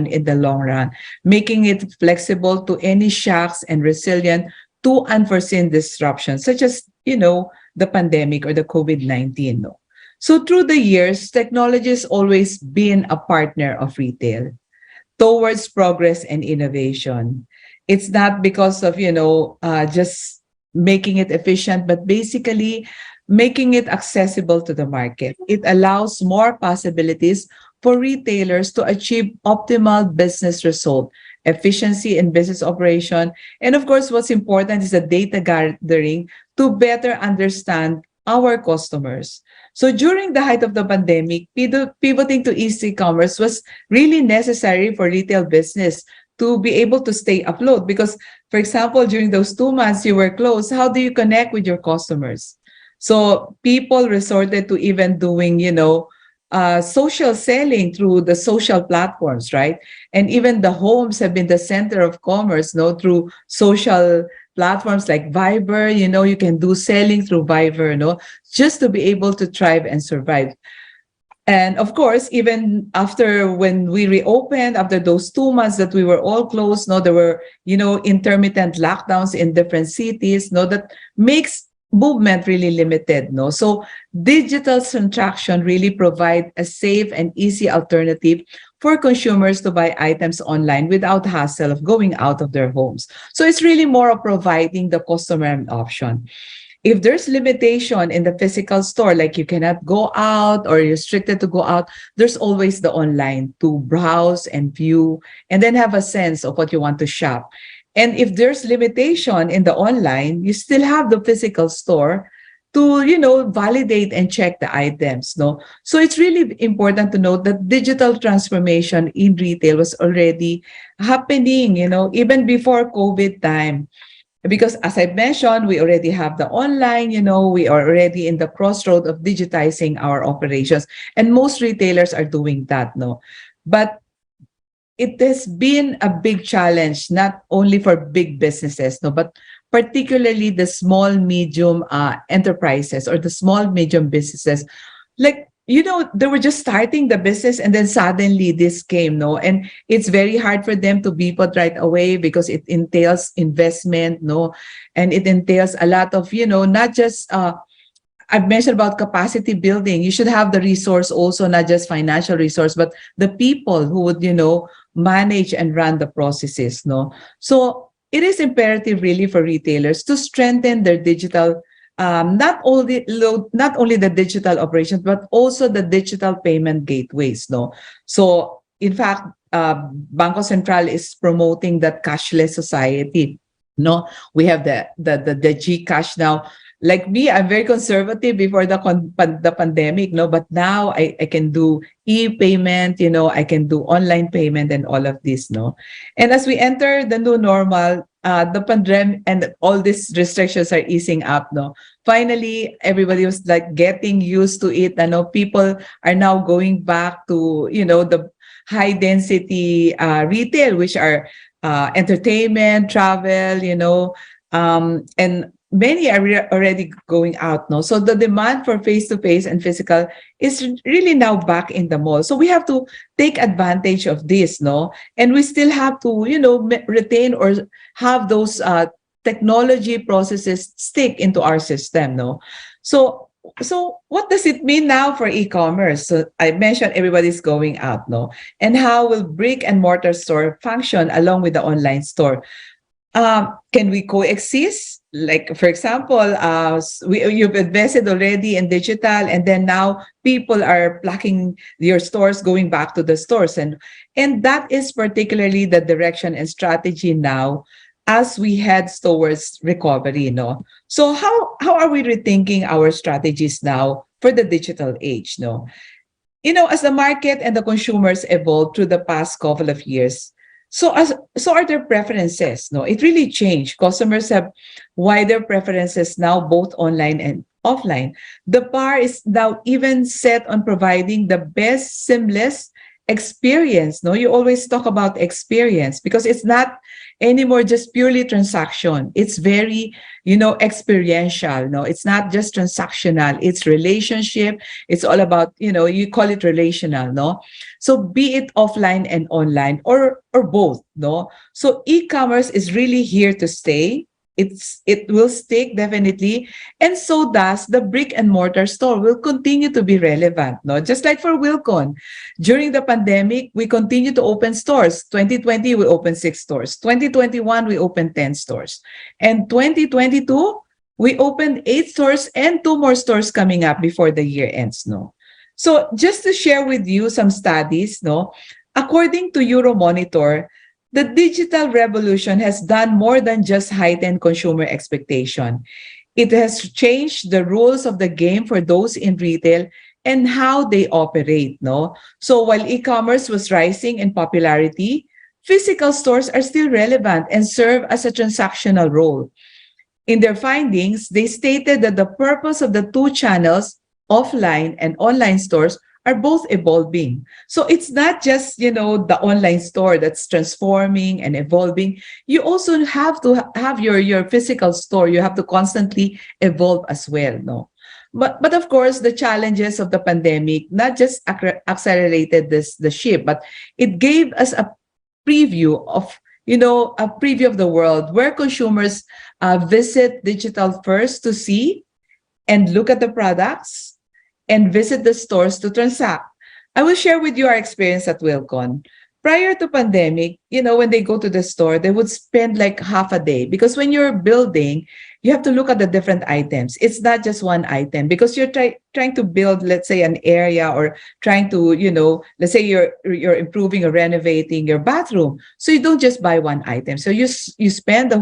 [SPEAKER 5] in the long run, making it flexible to any shocks and resilient to unforeseen disruptions, such as, the pandemic or the COVID-19. No? So through the years, technology has always been a partner of retail towards progress and innovation. It's not because of, just making it efficient, but basically making it accessible to the market. It allows more possibilities for retailers to achieve optimal business result, efficiency in business operation, and of course, what's important is the data gathering to better understand our customers. So during the height of the pandemic, pivoting to e-commerce was really necessary for retail business to be able to stay afloat. Because, for example, during those 2 months you were closed, how do you connect with your customers? So people resorted to even doing, social selling through the social platforms, right? And even the homes have been the center of commerce, through social platforms like Viber. You can do selling through Viber, just to be able to thrive and survive. And of course, even after when we reopened, after those 2 months that we were all closed, there were, intermittent lockdowns in different cities, that makes movement really limited. So digital transaction really provide a safe and easy alternative for consumers to buy items online without hassle of going out of their homes. So it's really more of providing the customer an option. If there's limitation in the physical store, like you cannot go out or you're restricted to go out, there's always the online to browse and view and then have a sense of what you want to shop. And if there's limitation in the online, you still have the physical store to, validate and check the items. So it's really important to note that digital transformation in retail was already happening, even before COVID time. Because as I mentioned, we already have the online, we are already in the crossroad of digitizing our operations. And most retailers are doing that, But it has been a big challenge, not only for big businesses, but particularly the small, medium enterprises or the small, medium businesses. Like, they were just starting the business and then suddenly this came, and it's very hard for them to pivot right away because it entails investment, and it entails a lot of, not just, I've mentioned about capacity building. You should have the resource also, not just financial resource, but the people who would, manage and run the processes, So it is imperative really for retailers to strengthen their digital not only the digital operations, but also the digital payment gateways. So in fact, Bangko Sentral is promoting that cashless society. We have the GCash now. Like me, I'm very conservative before the pandemic, but now I can do e-payment, I can do online payment and all of this, And as we enter the new normal, the pandemic and all these restrictions are easing up, Finally, everybody was like getting used to it. People are now going back to, the high density retail, which are entertainment, travel, and many are already going out now. So the demand for face-to-face and physical is really now back in the mall. So we have to take advantage of this, And we still have to, retain or have those technology processes stick into our system, So what does it mean now for e-commerce? So I mentioned everybody's going out, And how will brick and mortar store function along with the online store? Can we coexist? Like, for example, you've invested already in digital, and then now people are plucking your stores, going back to the stores. And that is particularly the direction and strategy now as we head towards recovery. So how are we rethinking our strategies now for the digital age? As the market and the consumers evolved through the past couple of years, So are their preferences. No, it really changed. Customers have wider preferences now, both online and offline. The bar is now even set on providing the best seamless experience. No, you always talk about experience because it's not anymore just purely transaction. It's very, experiential. No, it's not just transactional. It's relationship. It's all about, you call it relational. No, so be it offline and online or both. No, so e-commerce is really here to stay. It will stick definitely, and so does the brick and mortar store will continue to be relevant. No, just like for Wilcon, during the pandemic, we continue to open stores. 2020, we opened 6 stores. 2021, we opened 10 stores, and 2022, we opened 8 stores and 2 more stores coming up before the year ends. No, so just to share with you some studies. No, according to Euromonitor, the digital revolution has done more than just heighten consumer expectation. It has changed the rules of the game for those in retail and how they operate. No, so while e-commerce was rising in popularity, physical stores are still relevant and serve as a transactional role. In their findings, they stated that the purpose of the two channels, offline and online stores, are both evolving. So it's not just, the online store that's transforming and evolving. You also have to have your physical store. You have to constantly evolve as well. No, but of course, the challenges of the pandemic not just accelerated the shift, but it gave us a preview of the world where consumers visit digital first to see and look at the products and visit the stores to transact. I will share with you our experience at Wilcon. Prior to pandemic, when they go to the store, they would spend like half a day because when you're building, you have to look at the different items. It's not just one item because you're trying to build, let's say, an area or trying to, let's say you're improving or renovating your bathroom. So you don't just buy one item. So you spend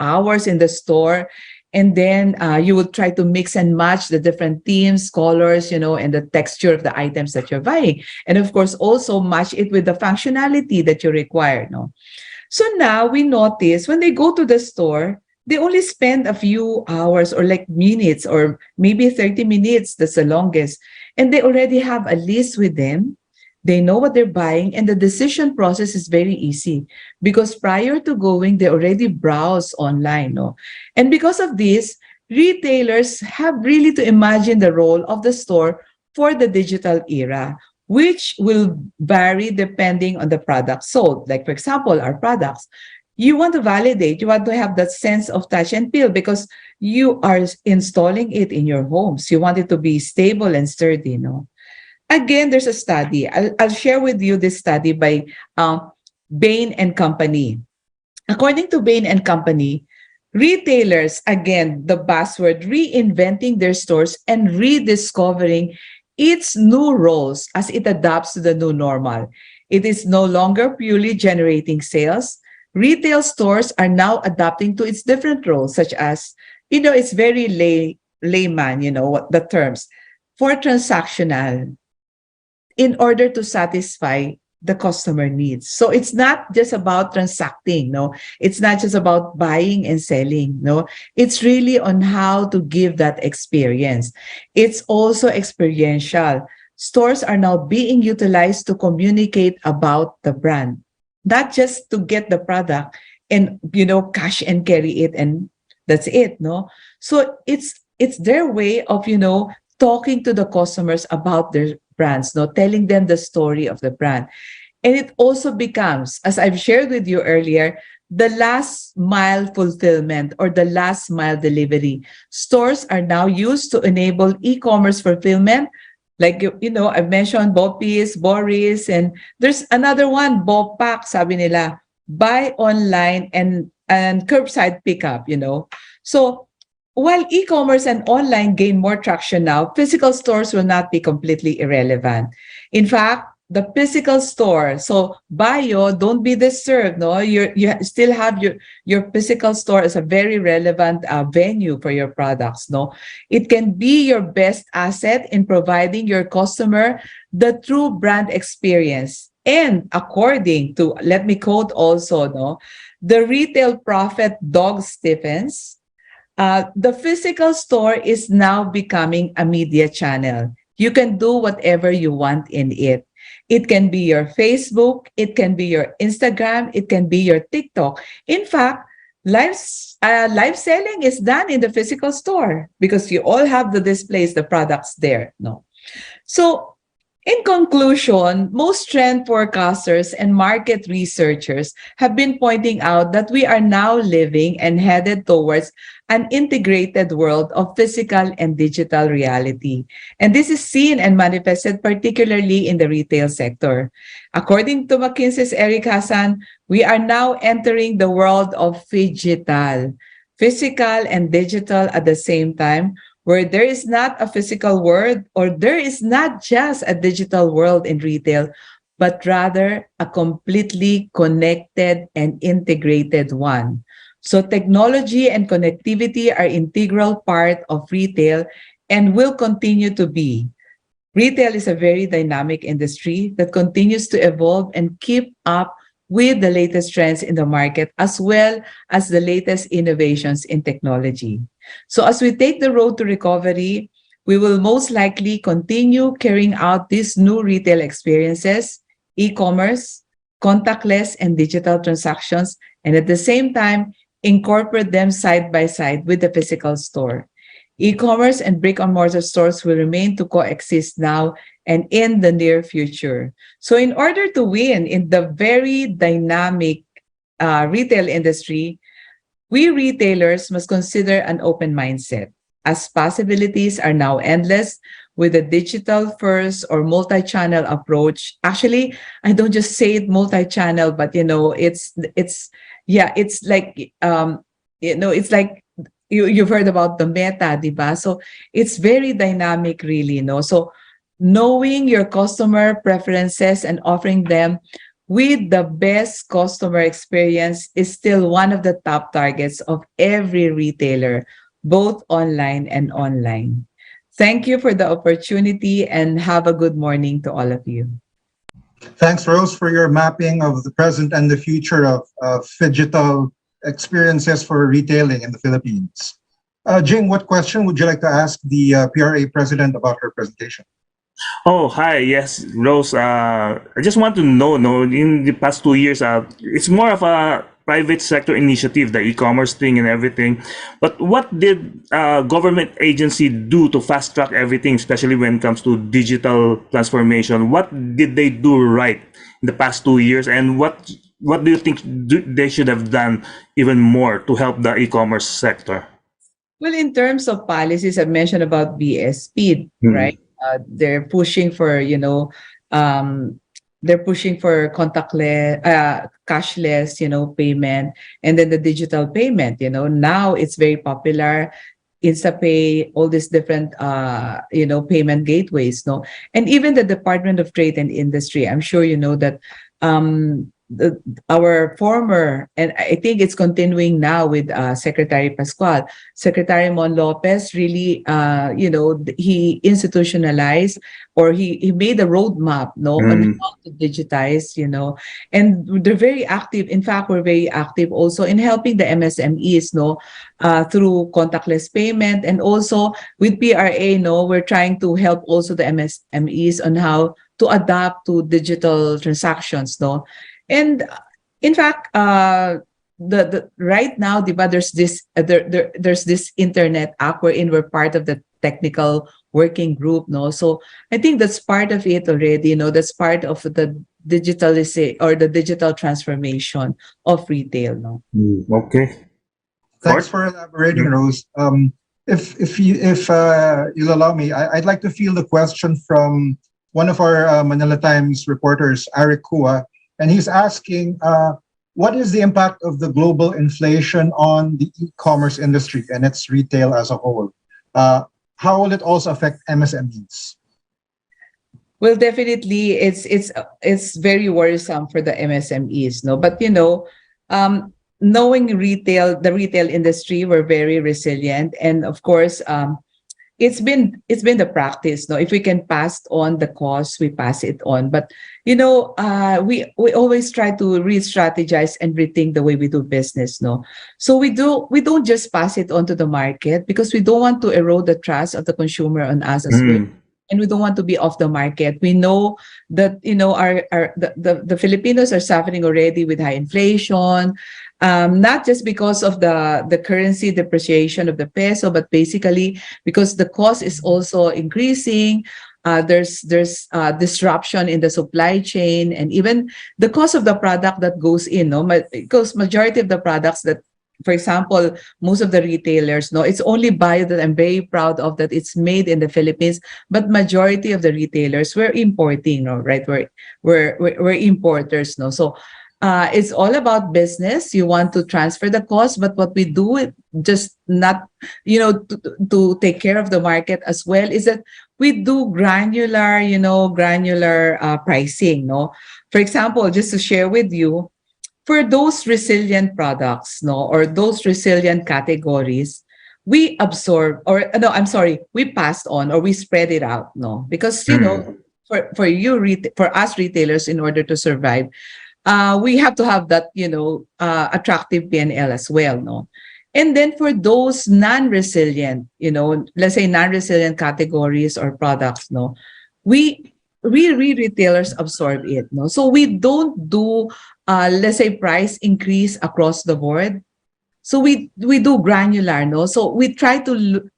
[SPEAKER 5] hours in the store. And then you will try to mix and match the different themes, colors, and the texture of the items that you're buying. And of course, also match it with the functionality that you require. No? So now we notice when they go to the store, they only spend a few hours or like minutes or maybe 30 minutes. That's the longest. And they already have a list with them. They know what they're buying, and the decision process is very easy because prior to going, they already browse online. No? And because of this, retailers have really to imagine the role of the store for the digital era, which will vary depending on the product sold. Like, for example, our products. You want to validate, you want to have that sense of touch and feel because you are installing it in your homes. You want it to be stable and sturdy. No? Again, there's a study. I'll share with you this study by Bain and Company. According to Bain and Company, retailers, again, the buzzword, reinventing their stores and rediscovering its new roles as it adapts to the new normal. It is no longer purely generating sales. Retail stores are now adapting to its different roles, such as, it's very layman, what the terms, for transactional, in order to satisfy the customer needs. So it's not just about transacting, no. It's not just about buying and selling, no. It's really on how to give that experience. It's also experiential. Stores are now being utilized to communicate about the brand, not just to get the product and, cash and carry it and that's it, no. So it's their way of, talking to the customers about their brands, no, telling them the story of the brand. And it also becomes, as I've shared with you earlier, the last mile fulfillment or the last mile delivery. Stores are now used to enable e-commerce fulfillment. Like, I've mentioned Bopis, Boris, and there's another one, Bopak, sabi nila, buy online and curbside pickup, So while e-commerce and online gain more traction now, physical stores will not be completely irrelevant. In fact, the physical store, so Bayo, don't be disturbed, no? You still have your physical store as a very relevant venue for your products, no? It can be your best asset in providing your customer the true brand experience And according to, let me quote also, no, the retail prophet Doug Stephens, the physical store is now becoming a media channel. You can do whatever you want in it. It can be your Facebook, it can be your Instagram, it can be your TikTok. In fact, live selling is done in the physical store because you all have the displays, the products there. No. So in conclusion, most trend forecasters and market researchers have been pointing out that we are now living and headed towards an integrated world of physical and digital reality. And this is seen and manifested particularly in the retail sector. According to McKinsey's Eric Hassan, we are now entering the world of phygital, physical and digital at the same time, where there is not a physical world or there is not just a digital world in retail, but rather a completely connected and integrated one. So technology and connectivity are integral part of retail and will continue to be. Retail is a very dynamic industry that continues to evolve and keep up with the latest trends in the market as well as the latest innovations in technology. So as we take the road to recovery, we will most likely continue carrying out these new retail experiences, e-commerce, contactless and digital transactions, and at the same time, incorporate them side by side with the physical store. E-commerce and brick-and-mortar stores will remain to coexist now and in the near future. So in order to win in the very dynamic retail industry, we retailers must consider an open mindset, as possibilities are now endless with a digital first or multi-channel approach. Actually, I don't just say it multi-channel, but it's like it's like you've heard about the meta, diba? So it's very dynamic, really, So knowing your customer preferences and offering them with the best customer experience is still one of the top targets of every retailer, both online and online. Thank you for the opportunity and have a good morning to all of you.
[SPEAKER 2] Thanks, Rose, for your mapping of the present and the future of phygital experiences for retailing in the Philippines. Jing, what question would you like to ask the PRA president about her presentation?
[SPEAKER 3] Oh, hi. Yes, Rose. I just want to know, no, in the past 2 years, it's more of a private sector initiative, the e-commerce thing and everything. But what did government agency do to fast track everything, especially when it comes to digital transformation? What did they do right in the past 2 years, and what do you think they should have done even more to help the e-commerce sector?
[SPEAKER 5] Well, in terms of policies, I mentioned about BS speed, right? They're pushing for, they're pushing for contactless, cashless, payment, and then the digital payment. Now it's very popular. InstaPay, all these different, payment gateways, no, and even the Department of Trade and Industry. I'm sure you know that our former, and I think it's continuing now with Secretary Pascual, Secretary Mon Lopez really, he institutionalized or he made a roadmap, on how to digitize, and they're very active. In fact, we're very active also in helping the MSMEs, through contactless payment, and also with PRA, we're trying to help also the MSMEs on how to adapt to digital transactions, And in fact, the right now, diba, there's this internet app wherein we're part of the technical working group, So I think that's part of it already, That's part of the digitalization or the digital transformation of retail,
[SPEAKER 3] Okay.
[SPEAKER 2] Thanks for elaborating, Rose. If you'll allow me, I'd like to field a question from one of our Manila Times reporters, Eric Kua, and he's asking, what is the impact of the global inflation on the e-commerce industry and its retail as a whole? How will it also affect MSMEs?
[SPEAKER 5] Well, definitely, it's very worrisome for the MSMEs, But knowing the retail industry, we're very resilient, and of course, it's been the practice. No, if we can pass on the cost, we pass it on. But we always try to re-strategize and rethink the way we do business. No, so we don't just pass it on to the market because we don't want to erode the trust of the consumer on us as well.
[SPEAKER 3] Mm.
[SPEAKER 5] And we don't want to be off the market. We know that the Filipinos are suffering already with high inflation, not just because of the currency depreciation of the peso, but basically because the cost is also increasing. There's disruption in the supply chain, and even the cost of the product that goes in. No, because majority of the products that, for example, most of the retailers, no, it's only Bayo that I'm very proud of, that it's made in the Philippines, but majority of the retailers we're importing, no, right? We're importers, no. So it's all about business. You want to transfer the cost, but what we do, just not, to take care of the market as well, is that we do granular pricing, no. For example, just to share with you, for those resilient products, no, or those resilient categories, we absorb, or no, I'm sorry, we passed on or we spread it out, no, because for us retailers, in order to survive, we have to have that attractive P&L as well, no. And then for those non-resilient, let's say non-resilient categories or products, no, we retailers absorb it, no. So we don't do let's say price increase across the board. So we do granular, no. So we try to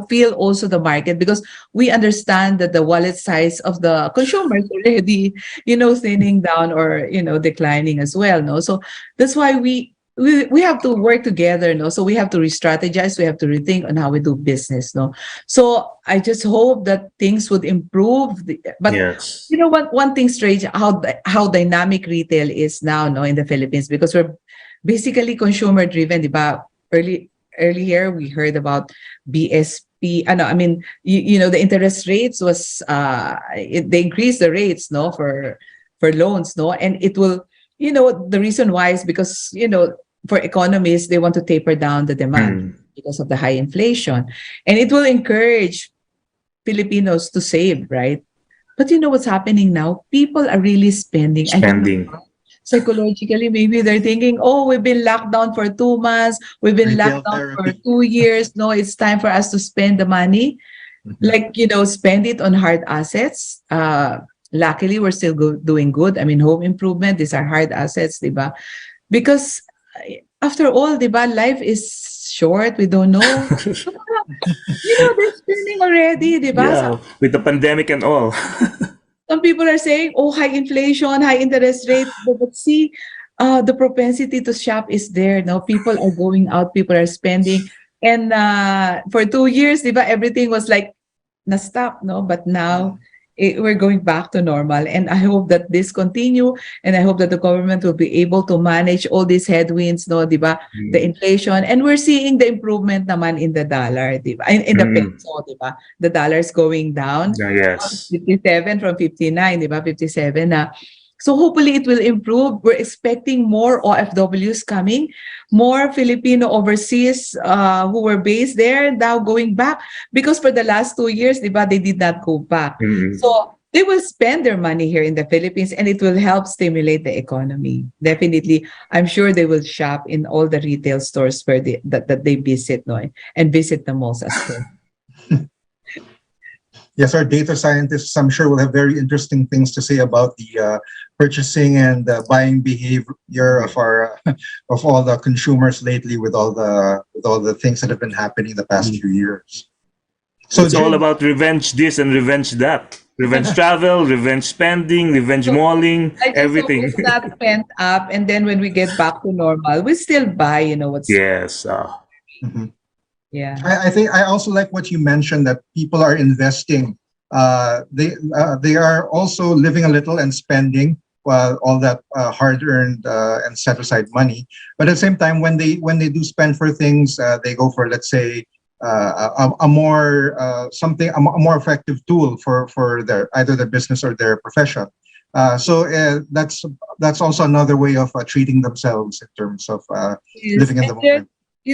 [SPEAKER 5] feel also the market, because we understand that the wallet size of the consumer is already thinning down or declining as well, no. So that's why we have to work together, no. So we have to re-strategize, we have to rethink on how we do business, no. So I just hope that things would improve. But
[SPEAKER 3] Yes.
[SPEAKER 5] you know what? One thing strange, how dynamic retail is now, no, in the Philippines, because we're basically consumer driven, diba? Earlier we heard about BSP. I mean, the interest rates was they increased the rates, no, for loans, no, and it will. The reason why is because for economists, they want to taper down the demand because of the high inflation, and it will encourage Filipinos to save, right? But what's happening now? People are really spending. I don't know,
[SPEAKER 3] Spending.
[SPEAKER 5] psychologically, maybe they're thinking, oh, we've been locked down for 2 months. We've been
[SPEAKER 2] Retail
[SPEAKER 5] locked down for
[SPEAKER 2] therapy.
[SPEAKER 5] 2 years. No, it's time for us to spend the money. Like, spend it on hard assets. Luckily, we're still doing good. I mean, home improvement, these are hard assets, diba? Because after all, diba, life is short. We don't know. They're spending already, diba?
[SPEAKER 3] Yeah, with the pandemic and all.
[SPEAKER 5] Some people are saying, oh, high inflation, high interest rate. But see, the propensity to shop is there. Now, people are going out, people are spending. And for 2 years, diba, everything was like, na-stop, no? But now, we're going back to normal. And I hope that this continue. And I hope that the government will be able to manage all these headwinds, no, diba? The inflation. And we're seeing the improvement naman in the dollar, diba? In the peso, diba? The dollar is going down.
[SPEAKER 3] Yes.
[SPEAKER 5] 57 from 59, diba? 57 na. So hopefully it will improve. We're expecting more OFWs coming, more Filipino overseas who were based there now going back, because for the last 2 years, diba, they did not go back. So they will spend their money here in the Philippines, and it will help stimulate the economy. Definitely, I'm sure they will shop in all the retail stores where that they visit, no, and visit the malls as well.
[SPEAKER 2] Yes, our data scientists, I'm sure, will have very interesting things to say about the purchasing and buying behavior of our of all the consumers lately, with all the things that have been happening the past few years. So
[SPEAKER 3] It's all about revenge this and revenge that. Revenge travel, revenge spending, revenge malling,
[SPEAKER 5] I just
[SPEAKER 3] everything.
[SPEAKER 5] hope it's not pent up, and then when we get back to normal, we still buy, what's
[SPEAKER 3] Yes.
[SPEAKER 2] Mhm.
[SPEAKER 5] yeah.
[SPEAKER 2] I think I also like what you mentioned, that people are investing. They are also living a little and spending all that hard-earned and set-aside money. But at the same time, when they do spend for things, they go for, let's say, a more effective tool for their either their business or their profession. So that's also another way of treating themselves in terms of
[SPEAKER 5] Yes.
[SPEAKER 2] living in the
[SPEAKER 5] And then,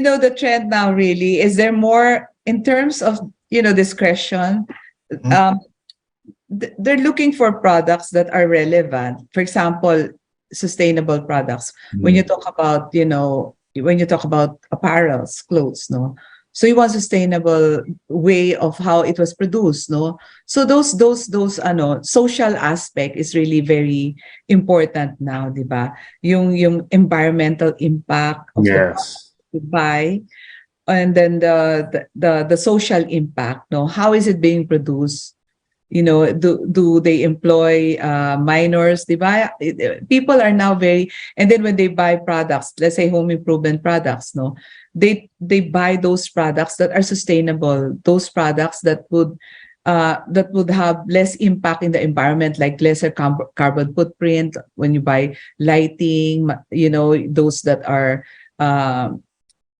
[SPEAKER 2] moment.
[SPEAKER 5] the trend now really is there more in terms of discretion. Um, they're looking for products that are relevant. For example, sustainable products. When you talk about, when you talk about apparels, clothes, no. So you want sustainable way of how it was produced, no. So those social aspect is really very important now, di ba? Yung environmental impact of the product
[SPEAKER 3] Yes.
[SPEAKER 5] you buy, and then the social impact, no. How is it being produced? Do they employ minors? They buy, people are now very, and then when they buy products, let's say home improvement products, no, they buy those products that are sustainable, those products that would have less impact in the environment, like lesser carbon footprint when you buy lighting, those that are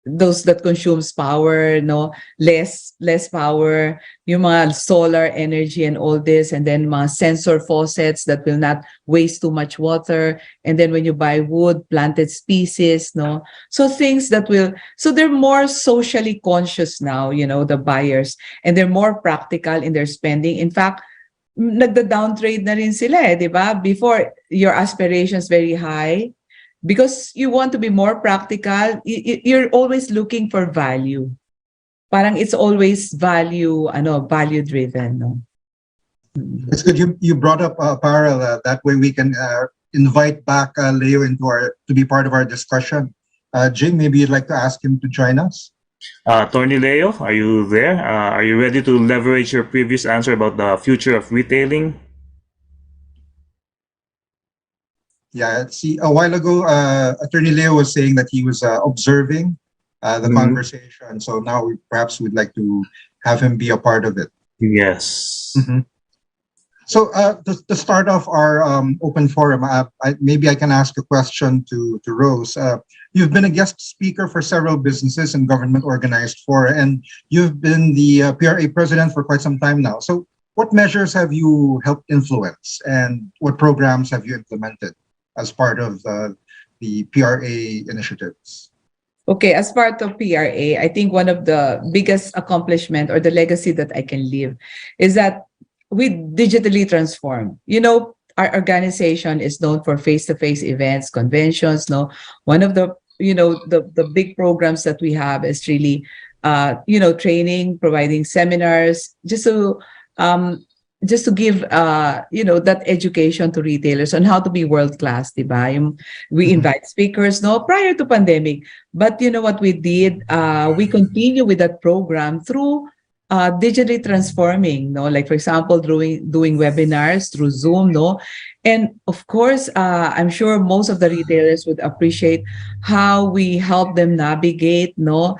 [SPEAKER 5] those that consumes power, no, less power, yung mga solar energy and all this, and then mga sensor faucets that will not waste too much water, and then when you buy wood, planted species, no, so things that will, so they're more socially conscious now, the buyers, and they're more practical in their spending. In fact, nagda-downtrade na rin sila, di ba? Before, your aspirations very high, because you want to be more practical, you're always looking for value. Parang it's always value driven, no?
[SPEAKER 2] It's good you brought up apparel. That way we can invite back Leo to be part of our discussion. Jing, maybe you'd like to ask him to join us.
[SPEAKER 3] Tony Leo, are you there? Are you ready to leverage your previous answer about the future of retailing?
[SPEAKER 2] Yeah, see, a while ago, Attorney Leo was saying that he was observing the conversation. So now perhaps we'd like to have him be a part of it.
[SPEAKER 3] Yes.
[SPEAKER 2] So to start off our open forum, maybe I can ask a question to Rose. You've been a guest speaker for several businesses and government-organized fora, and you've been the PRA president for quite some time now. So what measures have you helped influence, and what programs have you implemented as part of the PRA initiatives?
[SPEAKER 5] Okay, as part of PRA, I think one of the biggest accomplishment or the legacy that I can leave is that we digitally transform. Our organization is known for face-to-face events, conventions. No, one of the the big programs that we have is really training, providing seminars, just to give that education to retailers on how to be world class, diba? We invite speakers, no, prior to pandemic. But what we did, we continue with that program through digitally transforming, no, like for example, doing webinars through Zoom, no, and of course, I'm sure most of the retailers would appreciate how we help them navigate, no.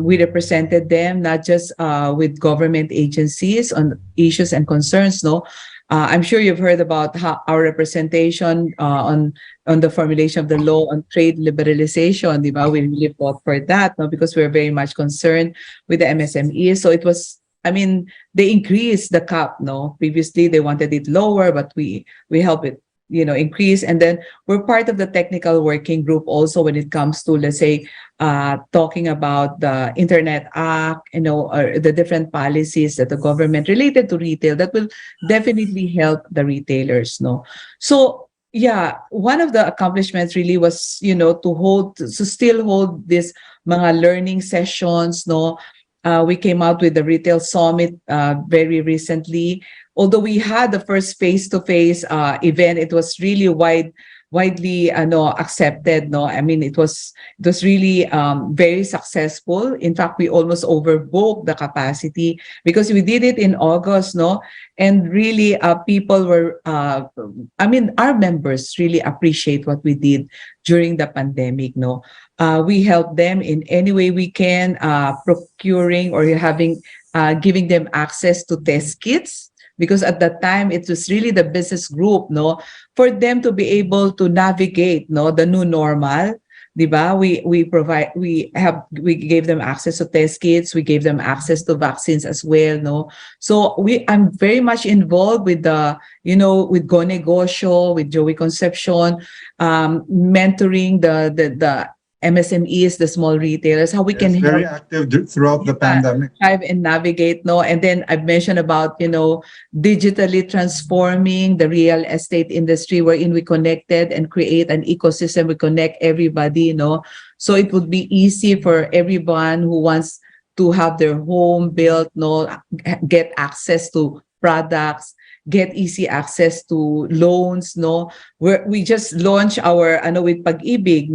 [SPEAKER 5] We represented them not just with government agencies on issues and concerns, no. I'm sure you've heard about how our representation on the formulation of the law on trade liberalization. Diba? We really fought for that, no, because we're very much concerned with the MSMEs. So it was, they increased the cap, no. Previously they wanted it lower, but we help it, increase. And then we're part of the technical working group also when it comes to, let's say, talking about the Internet Act, or the different policies that the government related to retail that will definitely help the retailers, no. So yeah, one of the accomplishments really was, to still hold this mga learning sessions, no. We came out with the retail summit very recently. Although we had the first face-to-face event, it was really widely accepted, no. It was really very successful. In fact, we almost overbooked the capacity because we did it in August, no, and really people were our members really appreciate what we did during the pandemic, no. We help them in any way we can, procuring or giving them access to test kits, because at that time it was really the business group, no, for them to be able to navigate, no, the new normal, diba? We gave them access to test kits, we gave them access to vaccines as well, no. So I'm very much involved with the, with Go Negosyo, with Joey Concepcion, mentoring the MSMEs, the small retailers, how we
[SPEAKER 2] Yes,
[SPEAKER 5] can
[SPEAKER 2] very
[SPEAKER 5] help
[SPEAKER 2] active throughout the pandemic.
[SPEAKER 5] thrive and navigate, no? And then I've mentioned about, digitally transforming the real estate industry wherein we connected and create an ecosystem. We connect everybody, so it would be easy for everyone who wants to have their home built, get access to products, get easy access to loans, we just launched our with Pag-ibig,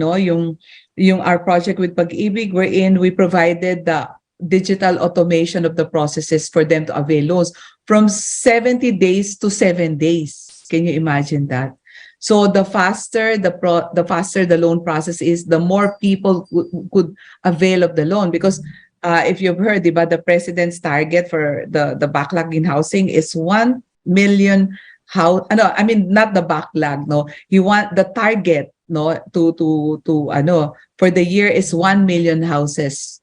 [SPEAKER 5] yung our project with Pag-ibig, wherein we provided the digital automation of the processes for them to avail loans from 70 days to 7 days. Can you imagine that? So the faster the faster the loan process is, the more people could avail of the loan. Because if you've heard, diba, the president's target for the backlog in housing is 1 million house. No, I mean not the backlog. No, you want the target. No, to for the year is 1 million houses.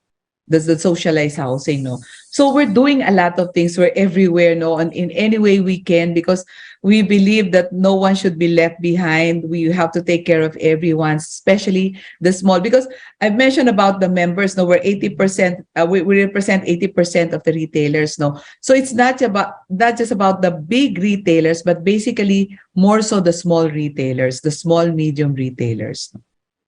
[SPEAKER 5] That's the socialized housing. No, so we're doing a lot of things. We're everywhere. No, and in any way we can, because we believe that no one should be left behind. We have to take care of everyone, especially the small. Because I've mentioned about the members. No, we're 80%. We represent 80% of the retailers. No, so it's not just about the big retailers, but basically more so the small retailers, the small medium retailers.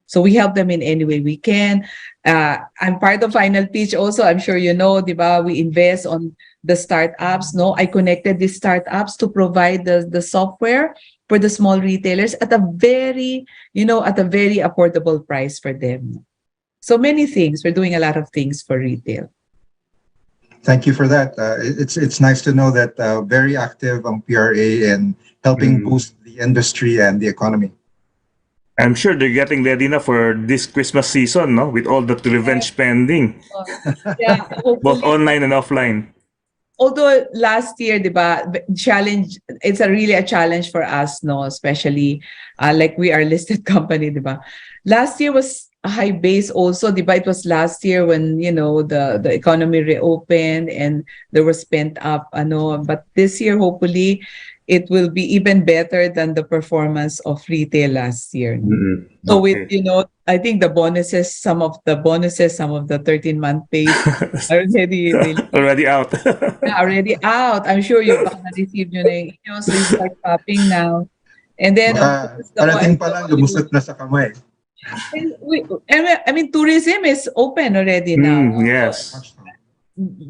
[SPEAKER 5] So we help them in any way we can. I'm part of Final Pitch also. I'm sure you know, diba, we invest on the startups. No, I connected these startups to provide the software for the small retailers at a very affordable price for them. So many things. We're doing a lot of things for retail.
[SPEAKER 2] Thank you for that. It's nice to know that very active on PRA and helping boost the industry and the economy.
[SPEAKER 3] I'm sure they're getting ready now for this Christmas season, no? With all the revenge spending,
[SPEAKER 5] Yeah,
[SPEAKER 3] both online and offline.
[SPEAKER 5] Although last year, diba, challenge, it's really a challenge for us, no? Especially like we are listed company, diba? Last year was a high base also, diba? It was last year when, the economy reopened and there was pent up, but this year, hopefully, it will be even better than the performance of retail last year. So with, I think the bonuses, some of the 13-month pays are
[SPEAKER 3] already out.
[SPEAKER 5] already out. I'm sure you've received yun eh. So you start popping now. And then,
[SPEAKER 2] parating pa lang, lumusot na sa kamay.
[SPEAKER 5] I mean, tourism is open already now.
[SPEAKER 3] Yes.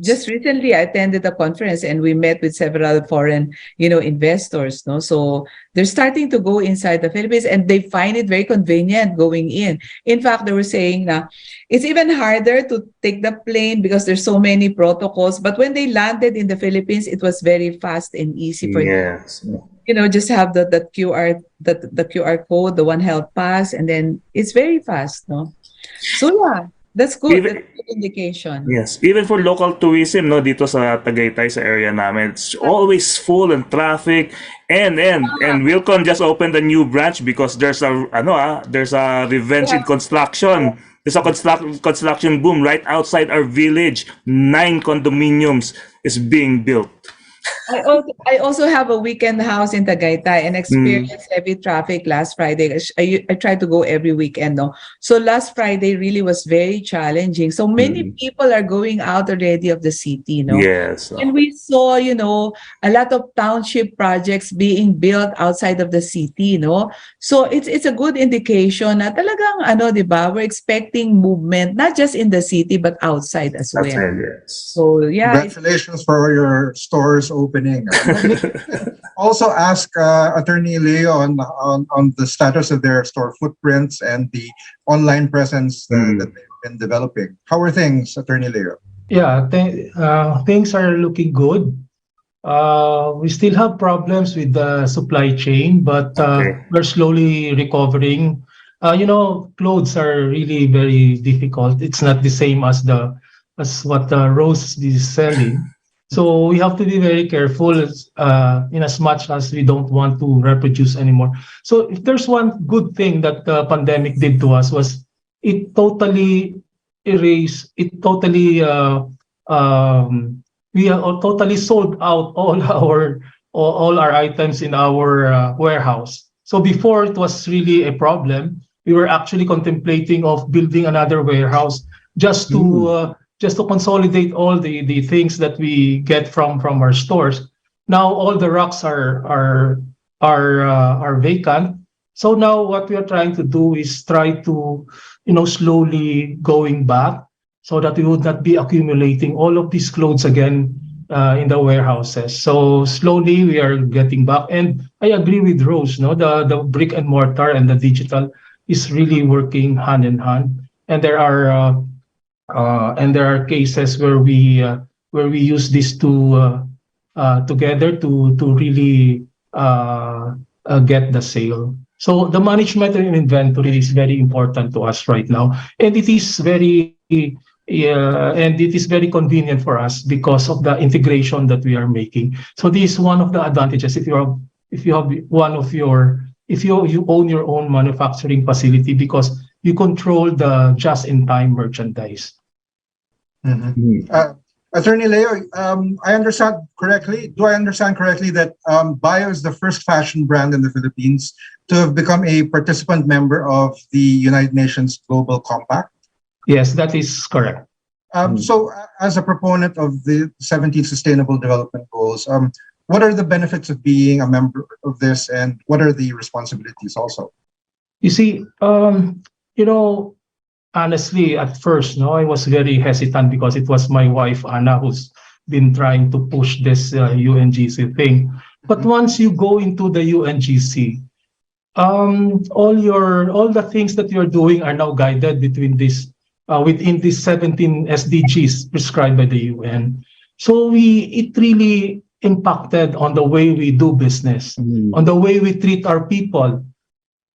[SPEAKER 5] Just recently, I attended a conference and we met with several foreign, investors. No, so they're starting to go inside the Philippines and they find it very convenient going in. In fact, they were saying that it's even harder to take the plane because there's so many protocols. But when they landed in the Philippines, it was very fast and easy for them. Just have the QR code, the One Health Pass, and then it's very fast. No, so yeah. That's good. That's a good indication.
[SPEAKER 3] Yes. Even for local tourism, no, dito sa Tagaytay, sa area namin, it's always full and traffic. And Wilcon just opened a new branch because there's a revenge in construction. There's a construction boom right outside our village. 9 condominiums is being built.
[SPEAKER 5] I also have a weekend house in Tagaytay and experienced heavy traffic last Friday. I try to go every weekend. No? So last Friday really was very challenging. So many people are going out already of the city. No?
[SPEAKER 3] Yes.
[SPEAKER 5] And we saw, a lot of township projects being built outside of the city. No? So it's a good indication na talagang, diba, we're expecting movement, not just in the city, but outside as well.
[SPEAKER 3] Yes.
[SPEAKER 5] So yeah.
[SPEAKER 2] Congratulations for your stores opening. Also ask Attorney Leo on the status of their store footprints and the online presence that they've been developing. How are things, Attorney Leo?
[SPEAKER 4] Yeah, things are looking good. We still have problems with the supply chain, but we're slowly recovering. Clothes are really very difficult. It's not the same as what Rose is selling. So we have to be very careful in as much as we don't want to reproduce anymore. So if there's one good thing that the pandemic did to us was it totally erased, we totally sold out all our items in our warehouse. So before it was really a problem. we were actually contemplating of building another warehouse just to consolidate all the things that we get from our stores. Now all the racks are vacant. So now what we are trying to do is try to, slowly going back so that we would not be accumulating all of these clothes again in the warehouses. So slowly we are getting back. And I agree with Rose, no, the brick and mortar and the digital is really working hand in hand. And there are cases where we use these two together to really get the sale. So the management of inventory is very important to us right now, and it is very convenient for us because of the integration that we are making. So this is one of the advantages if you own your own manufacturing facility, because you control the just-in-time merchandise.
[SPEAKER 2] Attorney Leo, I understand correctly. Do I understand correctly that Bayo is the first fashion brand in the Philippines to have become a participant member of the United Nations Global Compact?
[SPEAKER 4] Yes, that is correct.
[SPEAKER 2] So, as a proponent of the 17 Sustainable Development Goals, what are the benefits of being a member of this, and what are the responsibilities also?
[SPEAKER 4] You see, honestly, at first, I was very hesitant because it was my wife, Anna, who's been trying to push this UNGC thing. But once you go into the UNGC, all the things that you're doing are now guided within these 17 SDGs prescribed by the UN. So it really impacted on the way we do business, on the way we treat our people,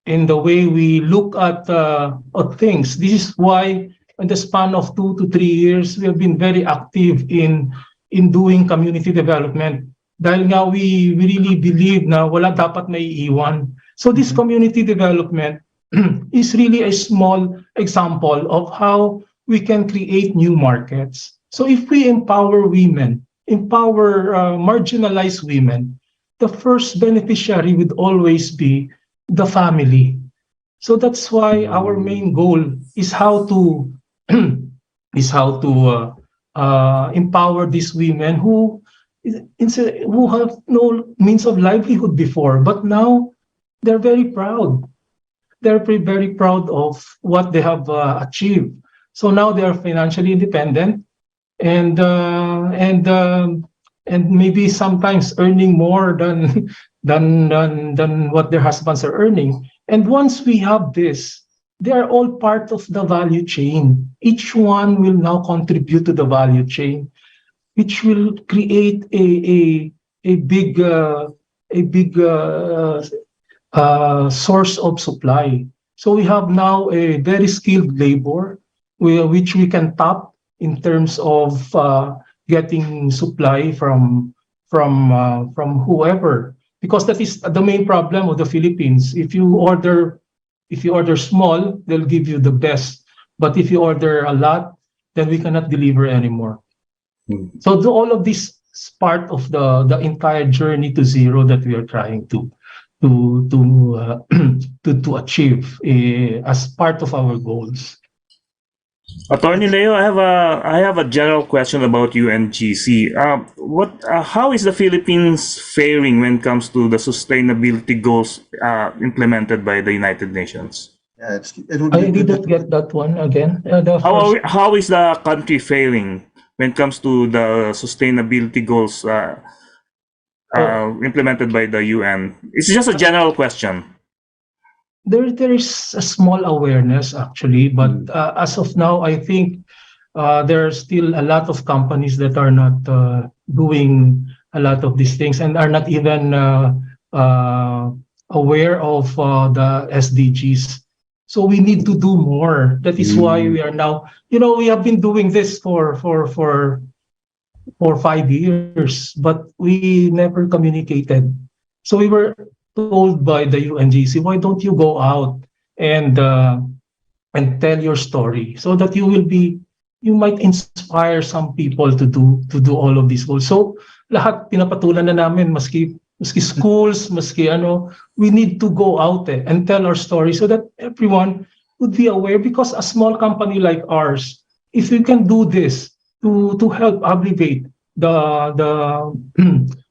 [SPEAKER 4] in the way we look at things. This is why in the span of 2 to 3 years, we have been very active in doing community development. Dahil nga we really believe na wala dapat maiiwan. So this community development is really a small example of how we can create new markets. So if we empower women, empower marginalized women, the first beneficiary would always be the family. So that's why our main goal is how to empower these women who have no means of livelihood before, but now they're very proud. They're very proud of what they have achieved. So now they are financially independent, and maybe sometimes earning more than what their husbands are earning. And once we have this, they are all part of the value chain. Each one will now contribute to the value chain, which will create a big source of supply. So we have now a very skilled labor, which we can tap in terms of getting supply from whoever. Because that is the main problem of the Philippines. If you order small, they'll give you the best. But if you order a lot, then we cannot deliver anymore. So all of this is part of the entire journey to zero that we are trying to achieve as part of our goals.
[SPEAKER 3] Attorney Leo, I have a general question about UNGC. How is the Philippines faring when it comes to the sustainability goals implemented by the United Nations?
[SPEAKER 2] Yeah, it would be
[SPEAKER 4] I didn't get that one again.
[SPEAKER 3] How is the country faring when it comes to the sustainability goals implemented by the UN? It's just a general question.
[SPEAKER 4] There is a small awareness actually, but as of now, I think there are still a lot of companies that are not doing a lot of these things and are not even aware of the SDGs. So we need to do more. That is why we are now, we have been doing this for 5 years, but we never communicated. So we were told by the UNGC, why don't you go out and tell your story so that you might inspire some people to do all of these goals. So lahat pinapatulan na namin, maski maski schools, maski ano, we need to go out and tell our story so that everyone would be aware. Because a small company like ours, if we can do this to help alleviate the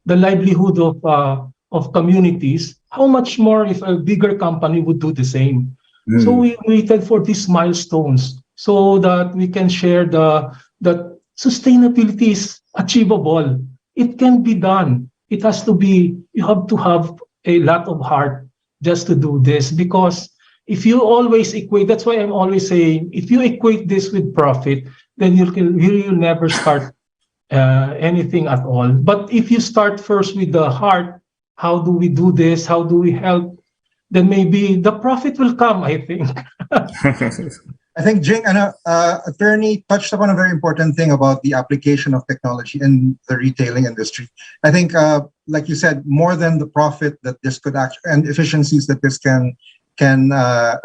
[SPEAKER 4] the livelihood of communities, how much more if a bigger company would do the same? So we waited for these milestones so that we can share that sustainability is achievable. It can be done. It has to be, you have to have a lot of heart just to do this, because if you always equate, that's why I'm always saying, if you equate this with profit, then you'll never start anything at all. But if you start first with the heart, how do we do this? How do we help? Then maybe the profit will come, I think.
[SPEAKER 2] I think Jing, attorney touched upon a very important thing about the application of technology in the retailing industry. I think, like you said, more than the profit that this could actually and efficiencies that this can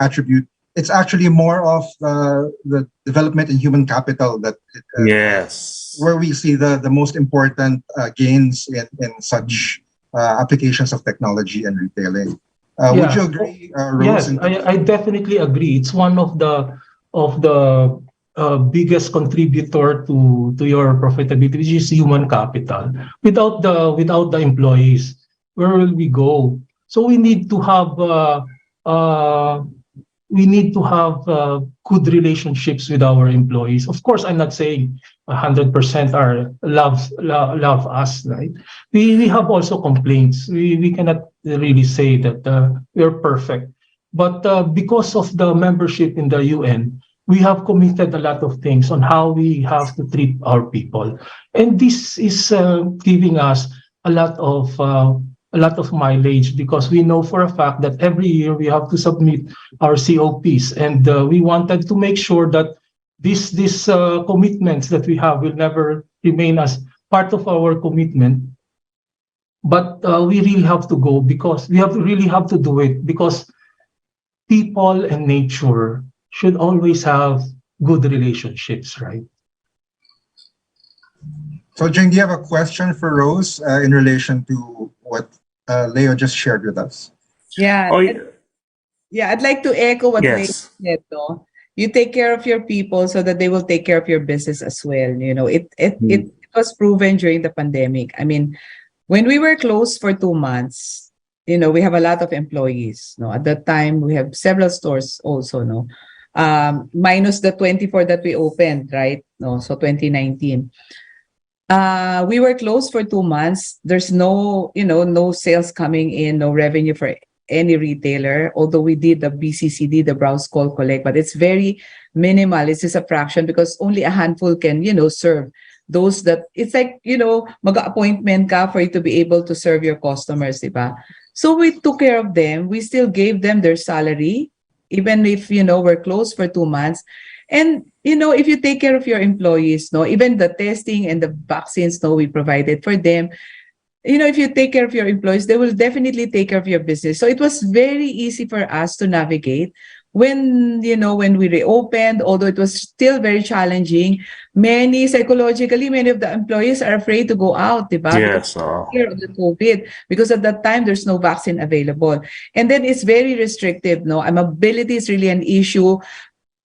[SPEAKER 2] attribute, it's actually more of the development in human capital that
[SPEAKER 3] Yes.
[SPEAKER 2] where we see the most important gains in such applications of technology and retailing. Would you agree, Rose?
[SPEAKER 4] Yes, I definitely agree. It's one of the biggest contributor to your profitability, which is human capital. Without the employees, where will we go? So we need to have good relationships with our employees. Of course, I'm not saying 100% are love us, right? We have also complaints. We cannot really say that we're perfect. But because of the membership in the UN, we have committed a lot of things on how we have to treat our people. And this is giving us a lot of mileage, because we know for a fact that every year we have to submit our COPs, and we wanted to make sure that these commitments that we have will never remain as part of our commitment. But we really have to go, because we really have to do it, because people and nature should always have good relationships, right?
[SPEAKER 2] So, Jing, do you have a question for Rose in relation to what Leo just shared with us?
[SPEAKER 5] Yeah.
[SPEAKER 3] Oh,
[SPEAKER 5] Yeah, I'd like to echo what Leo
[SPEAKER 3] yes.
[SPEAKER 5] said, no? You take care of your people so that they will take care of your business as well. You know, it was proven during the pandemic. I mean, when we were closed for 2 months, you know, we have a lot of employees. No, at that time we have several stores also. No, minus the 24 that we opened, right? No, so 2019. We were closed for 2 months. There's no, no sales coming in, no revenue for any retailer, although we did the BCCD, the browse call collect, but it's very minimal. It's just a fraction, because only a handful can, serve those that it's like, mag-appointment ka for you to be able to serve your customers, diba? So we took care of them. We still gave them their salary, even if, we're closed for 2 months. And, if you take care of your employees, no, even the testing and the vaccines, no, we provided for them. If you take care of your employees, they will definitely take care of your business. So it was very easy for us to navigate when we reopened, although it was still very challenging. Psychologically, many of the employees are afraid to go out, diba?
[SPEAKER 3] Yes.
[SPEAKER 5] Because fear of the COVID, because at that time there's no vaccine available. And then it's very restrictive, no? Mobility is really an issue.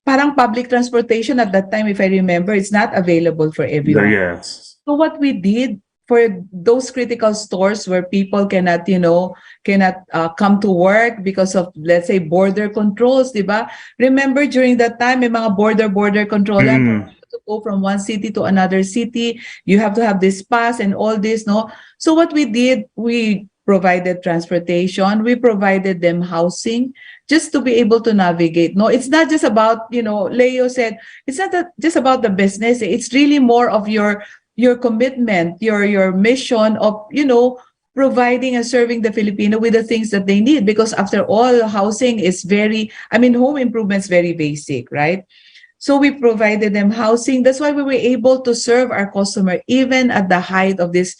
[SPEAKER 5] Parang public transportation at that time, if I remember, it's not available for everyone.
[SPEAKER 3] Yes.
[SPEAKER 5] So what we did for those critical stores where people cannot come to work because of, let's say, border controls, diba? Remember during that time, may mga border control to go from one city to another city. You have to have this pass and all this, no? So what we did, we provided transportation, we provided them housing, just to be able to navigate. No, it's not just about, Leo said, it's not just about the business. It's really more of your commitment, your mission of, providing and serving the Filipino with the things that they need. Because after all, housing is home improvements, very basic, right? So we provided them housing. That's why we were able to serve our customer even at the height of this,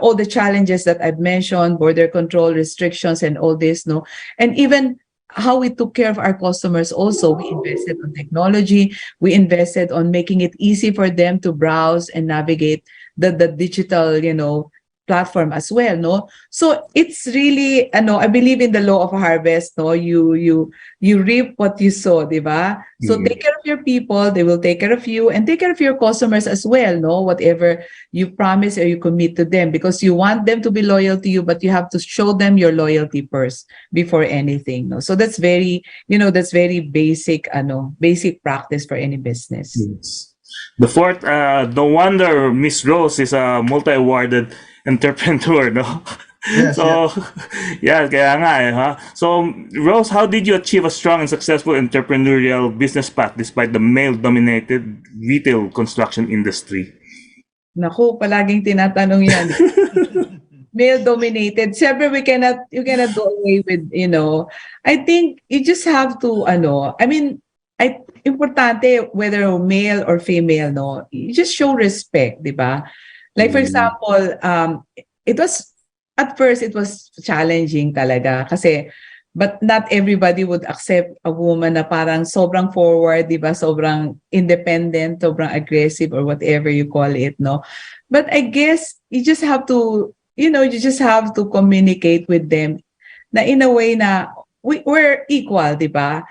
[SPEAKER 5] all the challenges that I've mentioned, border control, restrictions, and all this, no? And even how we took care of our customers also, we invested on technology, we invested on making it easy for them to browse and navigate the digital, platform as well, no? So it's really, I believe in the law of harvest, no? You reap what you sow, di ba? So take care of your people, they will take care of you, and take care of your customers as well, no? Whatever you promise or you commit to them, because you want them to be loyal to you, but you have to show them your loyalty first before anything, no? So that's very, that's very basic, basic practice for any business.
[SPEAKER 3] Yes. The fourth, no wonder Miss Rose is a multi-awarded entrepreneur, no?
[SPEAKER 2] Yes,
[SPEAKER 3] So, yeah, kaya nga ha. So, Rose, how did you achieve a strong and successful entrepreneurial business path despite the male-dominated retail construction industry?
[SPEAKER 5] Naku, palaging tinatanong yan. Male-dominated. Siyempre, you cannot go away with, I think you just have to, importante whether male or female, no, you just show respect, di ba? Like for example, at first it was challenging talaga kasi, but not everybody would accept a woman na parang sobrang forward, di ba? Sobrang independent, sobrang aggressive or whatever you call it, no? But I guess you just have to, you just have to communicate with them na in a way na we're equal, di ba?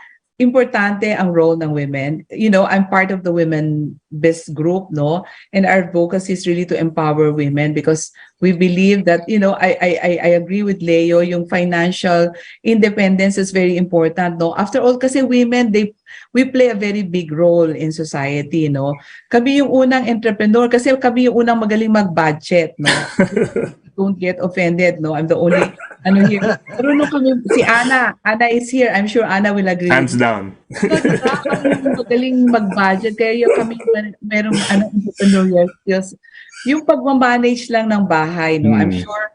[SPEAKER 5] Importante ang role ng women. I'm part of the women biz group, no? And our focus is really to empower women because we believe that, I agree with Leo, yung financial independence is very important, no? After all, kasi women, we play a very big role in society, no? Kami yung unang entrepreneur kasi kami yung unang magaling mag-budget, no? Don't get offended, no? I'm the only here. Pero nung kami, si Anna is here. I'm sure Anna will agree.
[SPEAKER 3] Hands down.
[SPEAKER 5] So, kami magaling mag-budget. Kaya kami merong entrepreneurial skills. Yung pag-manage lang ng bahay, no? I'm sure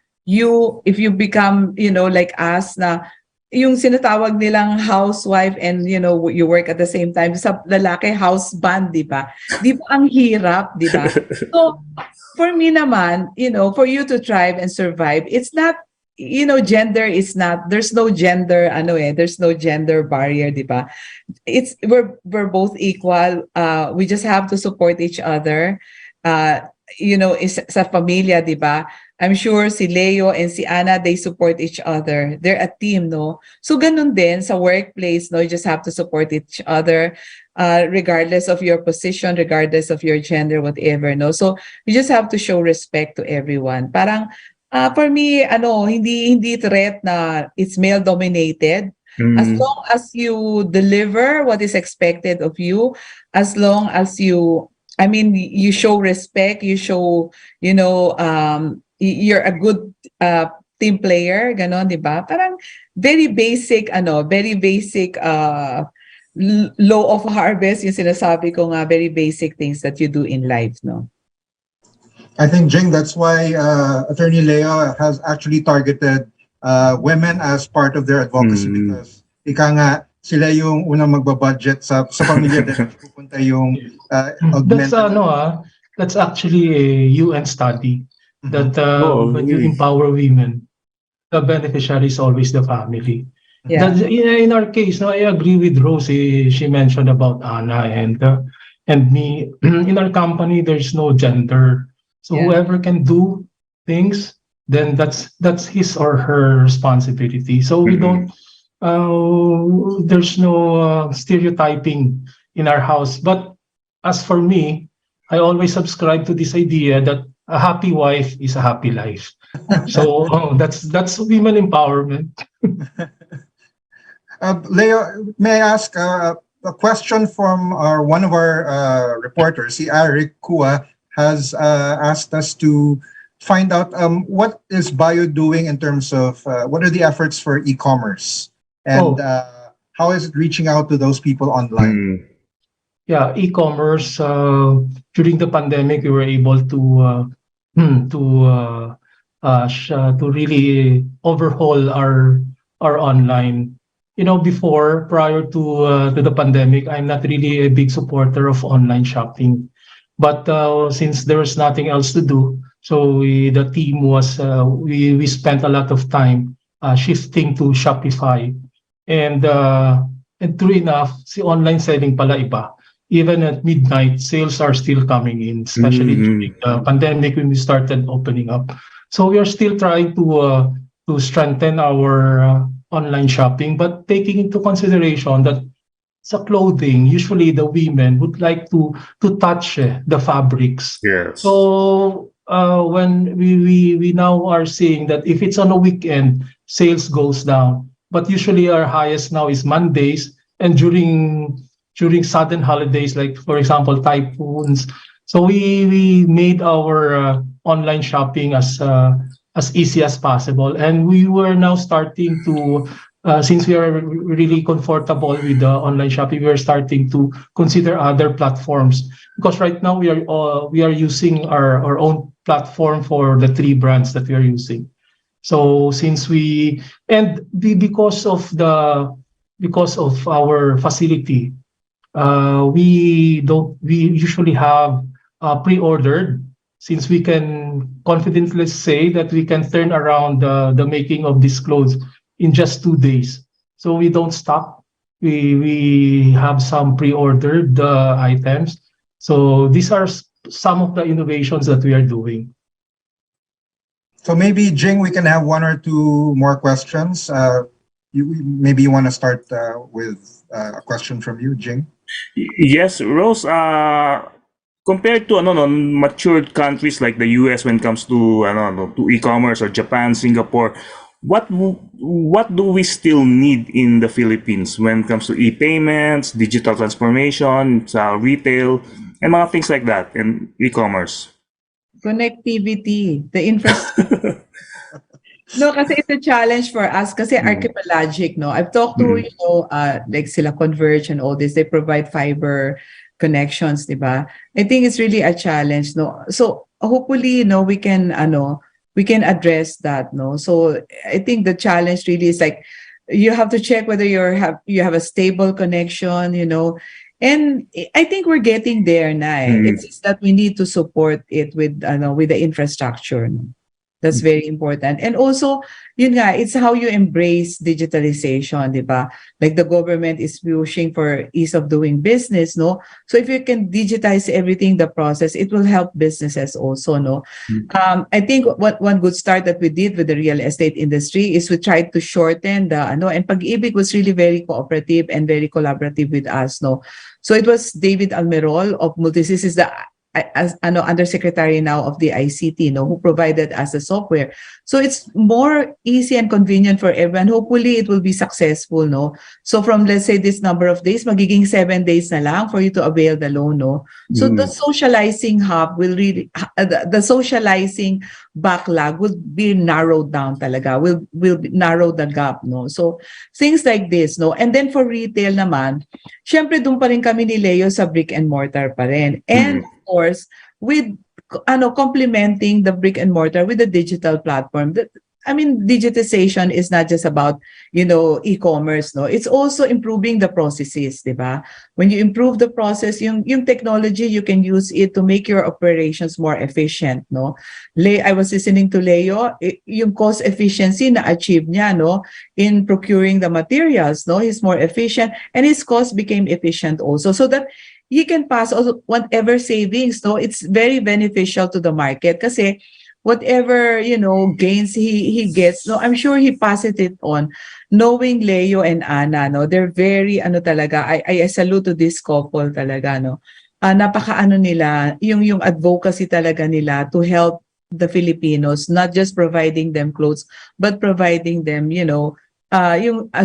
[SPEAKER 5] if you become, like us na yung sinatawag nilang housewife and, you work at the same time, sa lalaki, husband, di ba? Di ba ang hirap, di ba? So, for me naman, for you to thrive and survive, it's not, gender is not, there's no gender, there's no gender barrier, di ba? We're both equal. We just have to support each other. Sa pamilya, di ba? I'm sure si Leo and si Anna, they support each other. They're a team, no? So ganun din sa workplace, no? You just have to support each other. Regardless of your position, regardless of your gender, whatever, no? So you just have to show respect to everyone. Parang for me, hindi threat na it's male dominated. As long as you deliver what is expected of you, as long as you show respect, you show, you're a good team player, ganon, di ba? Parang very basic law of harvest, yung sinasabi ko nga, very basic things that you do in life, no?
[SPEAKER 2] I think, Jing, that's why Attorney Leo has actually targeted women as part of their advocacy because ika nga, sila yung unang magbabudget sa pamilya din pupunta yung augmented.
[SPEAKER 4] That's actually a UN study that when you empower women, the beneficiary is always the family. Yeah. In our case, I agree with Rosie. She mentioned about Anna and me. In our company, there's no gender. So whoever can do things, then that's his or her responsibility. So we don't. There's no stereotyping in our house. But as for me, I always subscribe to this idea that a happy wife is a happy life. So that's women empowerment.
[SPEAKER 2] Leo, may I ask a question from one of our reporters, si Eric Kua, has asked us to find out what is Bayo doing in terms of what are the efforts for e-commerce and how is it reaching out to those people online?
[SPEAKER 4] Yeah, e-commerce. During the pandemic, we were able to really overhaul our online. Before, prior to the pandemic, I'm not really a big supporter of online shopping. But since there was nothing else to do, so the team was, we spent a lot of time shifting to Shopify. And true enough, si online selling pala iba. Even at midnight, sales are still coming in, especially during the pandemic when we started opening up. So we are still trying to strengthen our online shopping, but taking into consideration that sa clothing, usually the women would like to touch the fabrics.
[SPEAKER 3] Yes.
[SPEAKER 4] So when we now are seeing that if it's on a weekend, sales goes down. But usually our highest now is Mondays, and during sudden holidays, like for example typhoons. So we made our online shopping as easy as possible, and we were now starting to since we are really comfortable with the online shopping, we are starting to consider other platforms, because right now we are using our own platform for the three brands that we are using. So since because of our facility, we usually have pre-ordered, since we can confidently say that we can turn around the making of these clothes in just 2 days. So we don't stop. We have some pre-ordered items. So these are some of the innovations that we are doing.
[SPEAKER 2] So maybe, Jing, we can have one or two more questions. Maybe you want to start with a question from you, Jing.
[SPEAKER 3] Yes, Rose. Compared to matured countries like the US when it comes to to e-commerce, or Japan, Singapore, what do we still need in the Philippines when it comes to e-payments, digital transformation, retail, and mga things like that, and e-commerce?
[SPEAKER 5] Connectivity, the infrastructure. No, kasi it's a challenge for us kasi archipelagic, no? I've talked to, like sila Converge and all this, they provide fiber connections, di ba? I think it's really a challenge, no? So hopefully, we can address that, no? So I think the challenge really is like, you have to check whether you have a stable connection, and I think we're getting there now. It's just that we need to support it with the infrastructure. No? That's very important. And also, it's how you embrace digitalization, di ba? Like the government is pushing for ease of doing business, no? So if you can digitize everything, the process, it will help businesses also, no? I think one good start that we did with the real estate industry is we tried to shorten and Pag-ibig was really very cooperative and very collaborative with us, no? So it was David Almerol of Multisys, is the undersecretary now of the ICT, who provided us the software. So it's more easy and convenient for everyone. Hopefully it will be successful, no? So from, let's say, this number of days, magiging 7 days na lang for you to avail the loan, no? So the socializing hub will really, the socializing backlog will be narrowed down talaga, will narrow the gap, no? So things like this, no? And then for retail naman, syempre doon pa rin kami ni Leo sa brick and mortar pa rin. And of course, with complementing the brick and mortar with the digital platform. Digitization is not just about, e-commerce, no? It's also improving the processes, di ba? When you improve the process, yung technology, you can use it to make your operations more efficient, no? I was listening to Leo, yung cost efficiency na achieve niya, no? In procuring the materials, no? He's more efficient and his cost became efficient also. So that he can pass also whatever savings, no? It's very beneficial to the market kasi whatever, gains he gets, no, I'm sure he passes it on. Knowing Leo and Ana, no, they're very, talaga, I salute to this couple talaga, no. Napaka nila, yung advocacy talaga nila to help the Filipinos, not just providing them clothes, but providing them, yung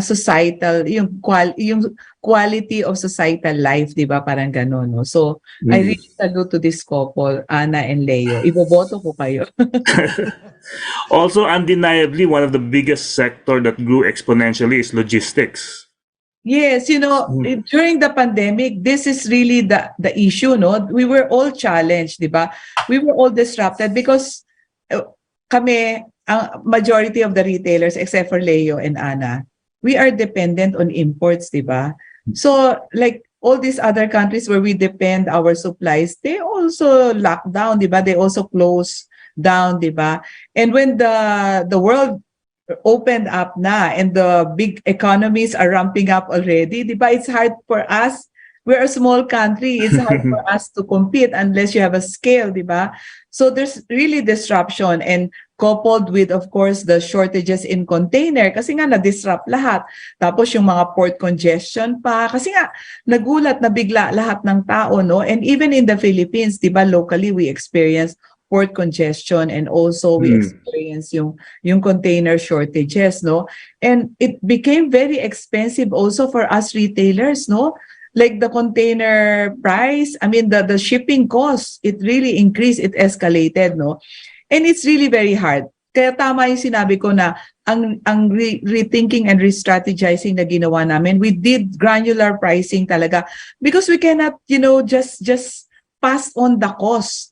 [SPEAKER 5] societal, yung quality of societal life, di ba? Parang gano'n, no? So, I really salute to this couple, Ana and Leo. Iboboto ko kayo.
[SPEAKER 3] Also, undeniably, one of the biggest sector that grew exponentially is logistics.
[SPEAKER 5] Yes, during the pandemic, this is really the issue, no? We were all challenged, di ba? We were all disrupted because kami, majority of the retailers, except for Leo and Ana, we are dependent on imports, di ba? So, like all these other countries where we depend our supplies, they also lock down, di ba? They also close down, di ba? And when the world opened up na and the big economies are ramping up already, di ba? It's hard for us we're a small country. It's hard for us to compete unless you have a scale, di ba? So there's really disruption, and coupled with, of course, the shortages in container kasi nga na-disrupt lahat. Tapos yung mga port congestion pa kasi nga nagulat na bigla lahat ng tao, no? And even in the Philippines, di ba, locally we experience port congestion, and also we experience yung container shortages, no? And it became very expensive also for us retailers, no? Like the container price, I mean the shipping cost, it really increased, it escalated, no? And it's really very hard. Kaya tama yung sinabi ko na ang rethinking and re-strategizing na ginawa namin, we did granular pricing talaga because we cannot, just pass on the cost.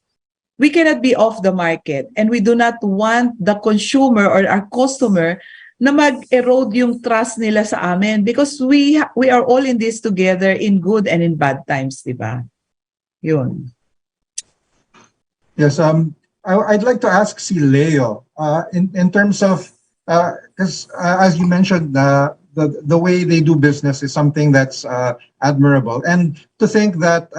[SPEAKER 5] We cannot be off the market, and we do not want the consumer or our customer na mag-erode yung trust nila sa amin because we are all in this together in good and in bad times, di ba? Yun.
[SPEAKER 2] Yes, I'd like to ask si Leo, in terms of, because as you mentioned, the way they do business is something that's admirable. And to think that,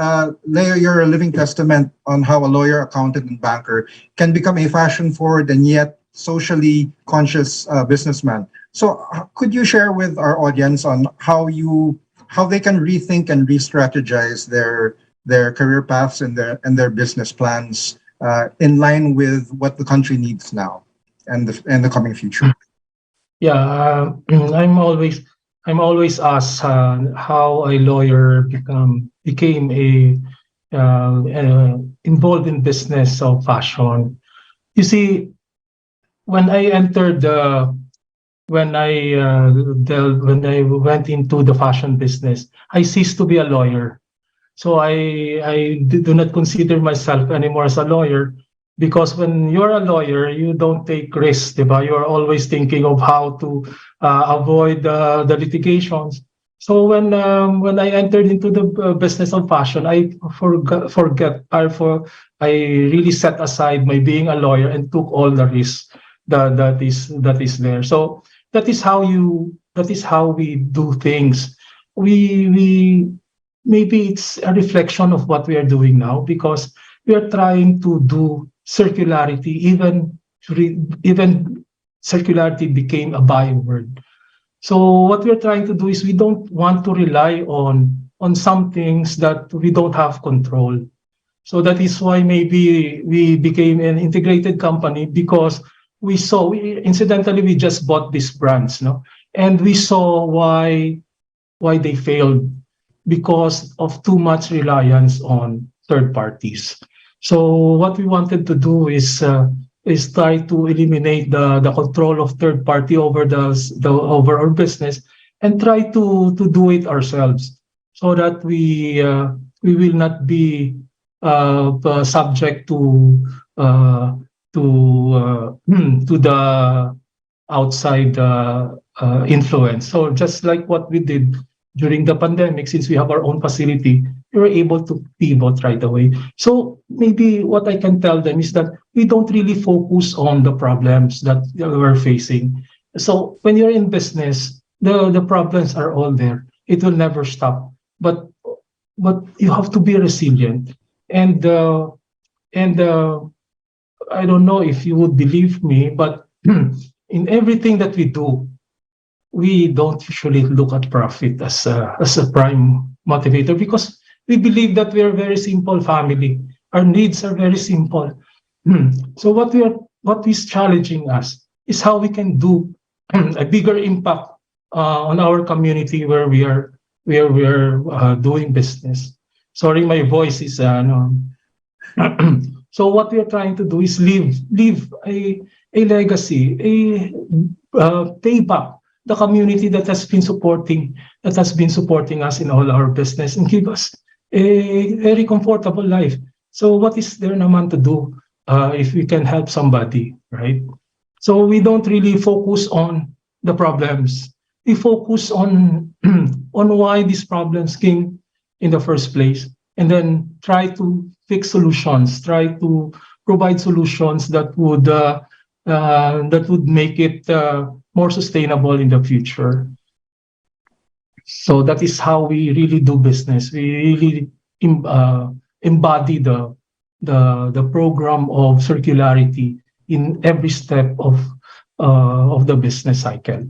[SPEAKER 2] Leo, you're a living testament on how a lawyer, accountant, and banker can become a fashion-forward and yet socially conscious businessman. So could you share with our audience on how they can rethink and re-strategize their career paths and their business plans in line with what the country needs now and the coming future?
[SPEAKER 4] Yeah, I'm always asked how a lawyer became involved in business of fashion. You see, when I entered when I went into the fashion business, I ceased to be a lawyer. So I do not consider myself anymore as a lawyer. Because when you're a lawyer, you don't take risks, diba? You're always thinking of how to avoid the litigations. So when I entered into the business of fashion, I really set aside my being a lawyer and took all the risks that is there. So that is how we do things. We maybe it's a reflection of what we are doing now because we are trying to do circularity, even circularity became a byword. So what we're trying to do is we don't want to rely on some things that we don't have control. So that is why maybe we became an integrated company because incidentally we just bought these brands, no? And we saw why they failed because of too much reliance on third parties. So what we wanted to do is try to eliminate the control of third party over over our business and try to do it ourselves, so that we will not be subject to the outside influence. So just like what we did during the pandemic, since we have our own facility, we were able to pivot right away. So maybe what I can tell them is that we don't really focus on the problems that we're facing. So when you're in business, the problems are all there. It will never stop. But you have to be resilient. And I don't know if you would believe me, but in everything that we do, we don't usually look at profit as a prime motivator because we believe that we are a very simple family. Our needs are very simple. So what is challenging us is how we can do a bigger impact on our community where we are doing business. Sorry, my voice is no. So what we are trying to do is leave a legacy, pay back the community that has been supporting us in all our business and give us a very comfortable life. So what is there naman to do if we can help somebody, right? So we don't really focus on the problems. We focus on why these problems came in the first place, and then try to fix solutions, try to provide solutions that would make it more sustainable in the future. So that is how we really do business. We really embody the program of circularity in every step of the business cycle.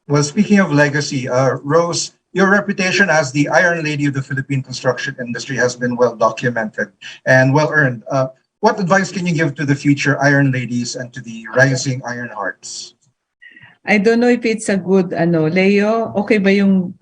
[SPEAKER 2] Well, speaking of legacy, Rose, your reputation as the Iron Lady of the Philippine construction industry has been well documented and well earned. What advice can you give to the future Iron Ladies and to the rising Iron Hearts?
[SPEAKER 5] I don't know if it's a good Leo, okay ba yung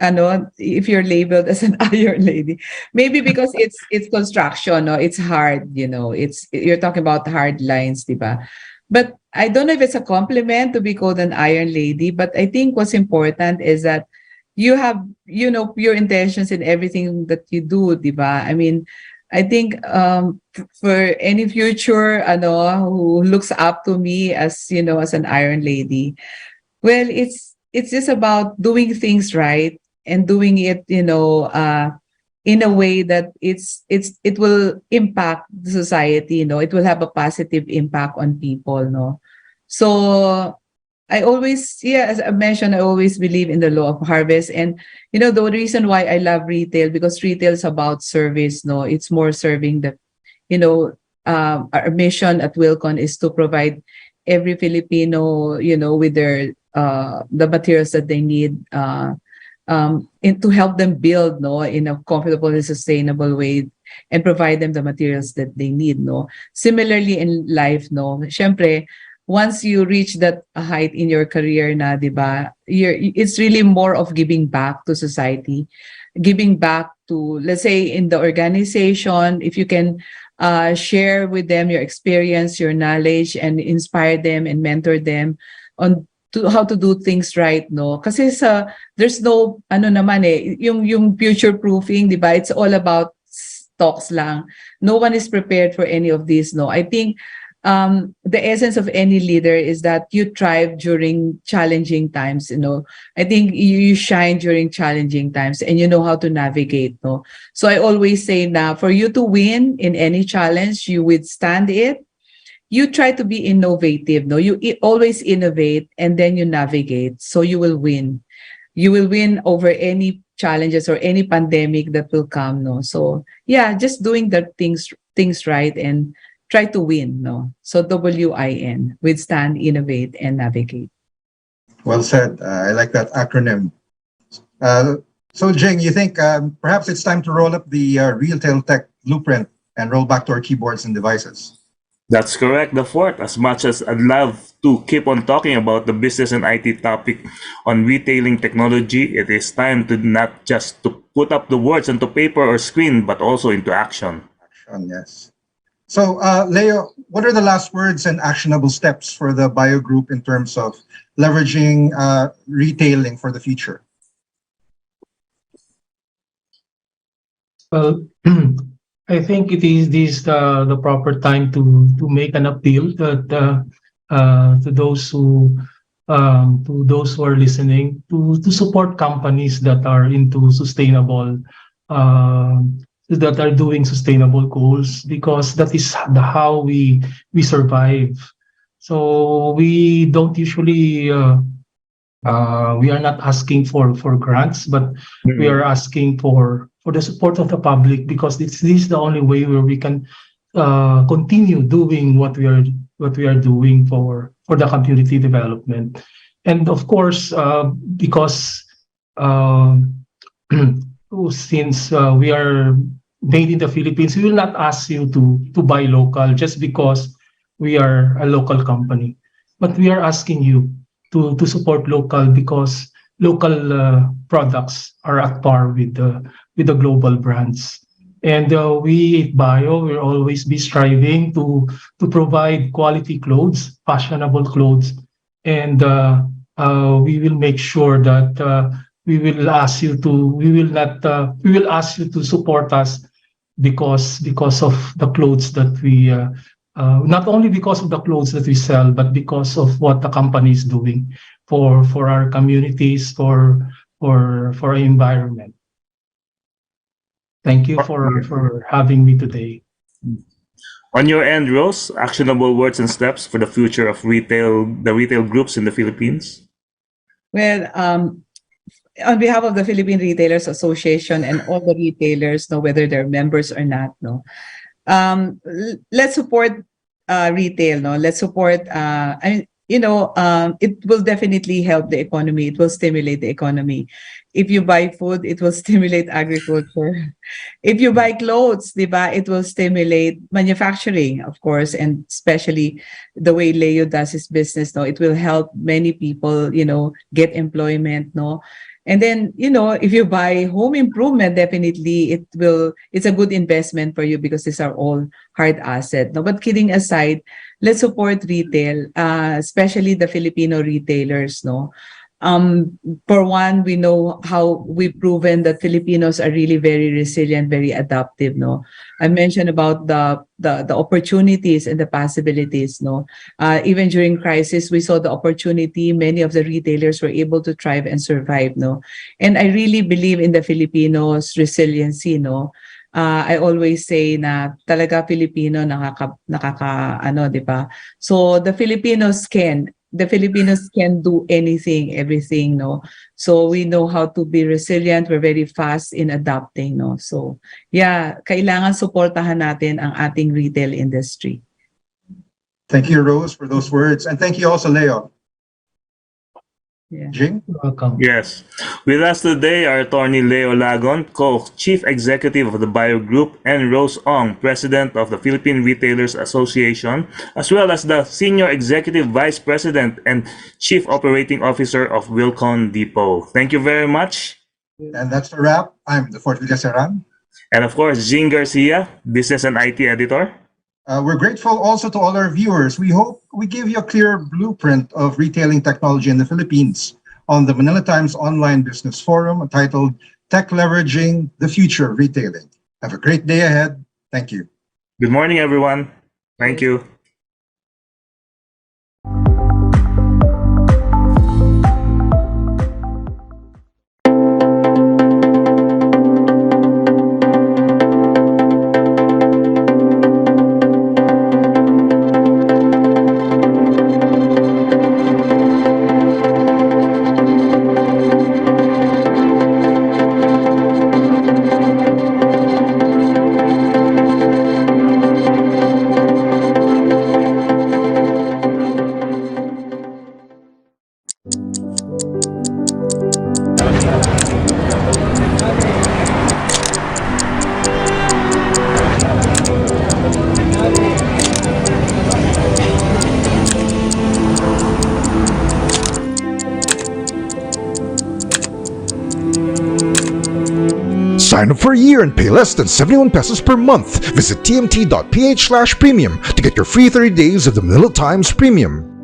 [SPEAKER 5] if you're labeled as an iron lady? Maybe because it's construction, no? It's hard, you're talking about hard lines, diba? But I don't know if it's a compliment to be called an iron lady, but I think what's important is that you have, pure intentions in everything that you do, diba? I mean, I think for any future who looks up to me as, as an iron lady, well, it's just about doing things right and doing it, in a way that it will impact the society, it will have a positive impact on people, no. So I always, yeah, as I mentioned, I always believe in the law of harvest. And the reason why I love retail, because retail is about service, no, it's more serving the, our mission at Wilcon is to provide every Filipino, with their the materials that they need, and to help them build, no, in a comfortable and sustainable way, and provide them the materials that they need, no. Similarly in life, no, syempre, once you reach that height in your career na, diba, it's really more of giving back to society, giving back to, let's say, in the organization, if you can share with them your experience, your knowledge, and inspire them and mentor them on how to do things right, no? Kasi there's no, yung future proofing, diba? It's all about talks lang. No one is prepared for any of this, no? I think the essence of any leader is that you thrive during challenging times, I think you shine during challenging times and you know how to navigate, no? So I always say na for you to win in any challenge, you withstand it, you try to be innovative, no? You always innovate and then you navigate, so you will win. You will win over any challenges or any pandemic that will come, no? So yeah, just doing the things right and try to win, no? So WIN, withstand, innovate, and navigate.
[SPEAKER 2] Well said. I like that acronym. So Jing, you think perhaps it's time to roll up the retail tech blueprint and roll back to our keyboards and devices?
[SPEAKER 3] That's correct, the fourth. As much as I'd love to keep on talking about the business and IT topic on retailing technology, it is time to not just to put up the words onto paper or screen, but also into action.
[SPEAKER 2] Action, yes. So, Leo, what are the last words and actionable steps for the Bayo Group in terms of leveraging retailing for the future?
[SPEAKER 4] Well, I think it is the proper time to make an appeal that to those who are listening to support companies that are into sustainable that are doing sustainable goals, because that is how we survive. So we don't usually we are not asking for grants, but we are asking for the support of the public, because this is the only way where we can continue doing what we are doing for the community development. And of course, because since we are made in the Philippines, we will not ask you to buy local just because we are a local company, but we are asking you to support local, because local products are at par with the global brands. And we at Bayo will always be striving to provide quality clothes, fashionable clothes, and we will make sure that we will ask you to support us because of the clothes that we not only because of the clothes that we sell, but because of what the company is doing for our communities, for our environment. Thank you for having me today.
[SPEAKER 3] On your end, Rose, actionable words and steps for the future of the retail groups in the Philippines?
[SPEAKER 5] Well, on behalf of the Philippine Retailers Association and all the retailers, no, whether they're members or not, no, let's support retail, no, let's support. It will definitely help the economy. It will stimulate the economy. If you buy food, it will stimulate agriculture. If you buy clothes, diba, it will stimulate manufacturing, of course, and especially the way Leo does his business, no, it will help many people, get employment, no. And then, if you buy home improvement, definitely it's a good investment for you because these are all hard assets. No, but kidding aside, let's support retail, especially the Filipino retailers, no. For one, we know how we've proven that Filipinos are really very resilient, very adaptive, no. I mentioned about the opportunities and the possibilities, no. Even during crisis, we saw the opportunity. Many of the retailers were able to thrive and survive, no. And I really believe in the Filipinos' resiliency, no. I always say na talaga Filipino di ba? So the Filipinos can do anything, everything, no? So we know how to be resilient. We're very fast in adapting, no? So yeah, kailangan suportahan natin ang ating retail industry.
[SPEAKER 2] Thank you, Rose, for those words. And thank you also, Leo.
[SPEAKER 5] Yeah.
[SPEAKER 2] Jing?
[SPEAKER 4] Welcome.
[SPEAKER 3] Yes. With us today are Attorney Leo Lagon, Co-Chief Executive of the Bayo Group, and Rose-Ong, President of the Philippine Retailers Association, as well as the Senior Executive Vice President and Chief Operating Officer of Wilcon Depot. Thank you very much.
[SPEAKER 2] And that's the wrap. I'm the Fort Villaseran.
[SPEAKER 3] And of course, Jing Garcia, Business and IT Editor.
[SPEAKER 2] We're grateful also to all our viewers. We hope we give you a clear blueprint of retailing technology in the Philippines on the Manila Times Online Business Forum titled Tech Leveraging the Future of Retailing. Have a great day ahead. Thank you.
[SPEAKER 3] Good morning, everyone. Thank you.
[SPEAKER 1] Sign up for a year and pay less than 71 pesos per month. Visit tmt.ph/premium to get your free 30 days of the Manila Times Premium.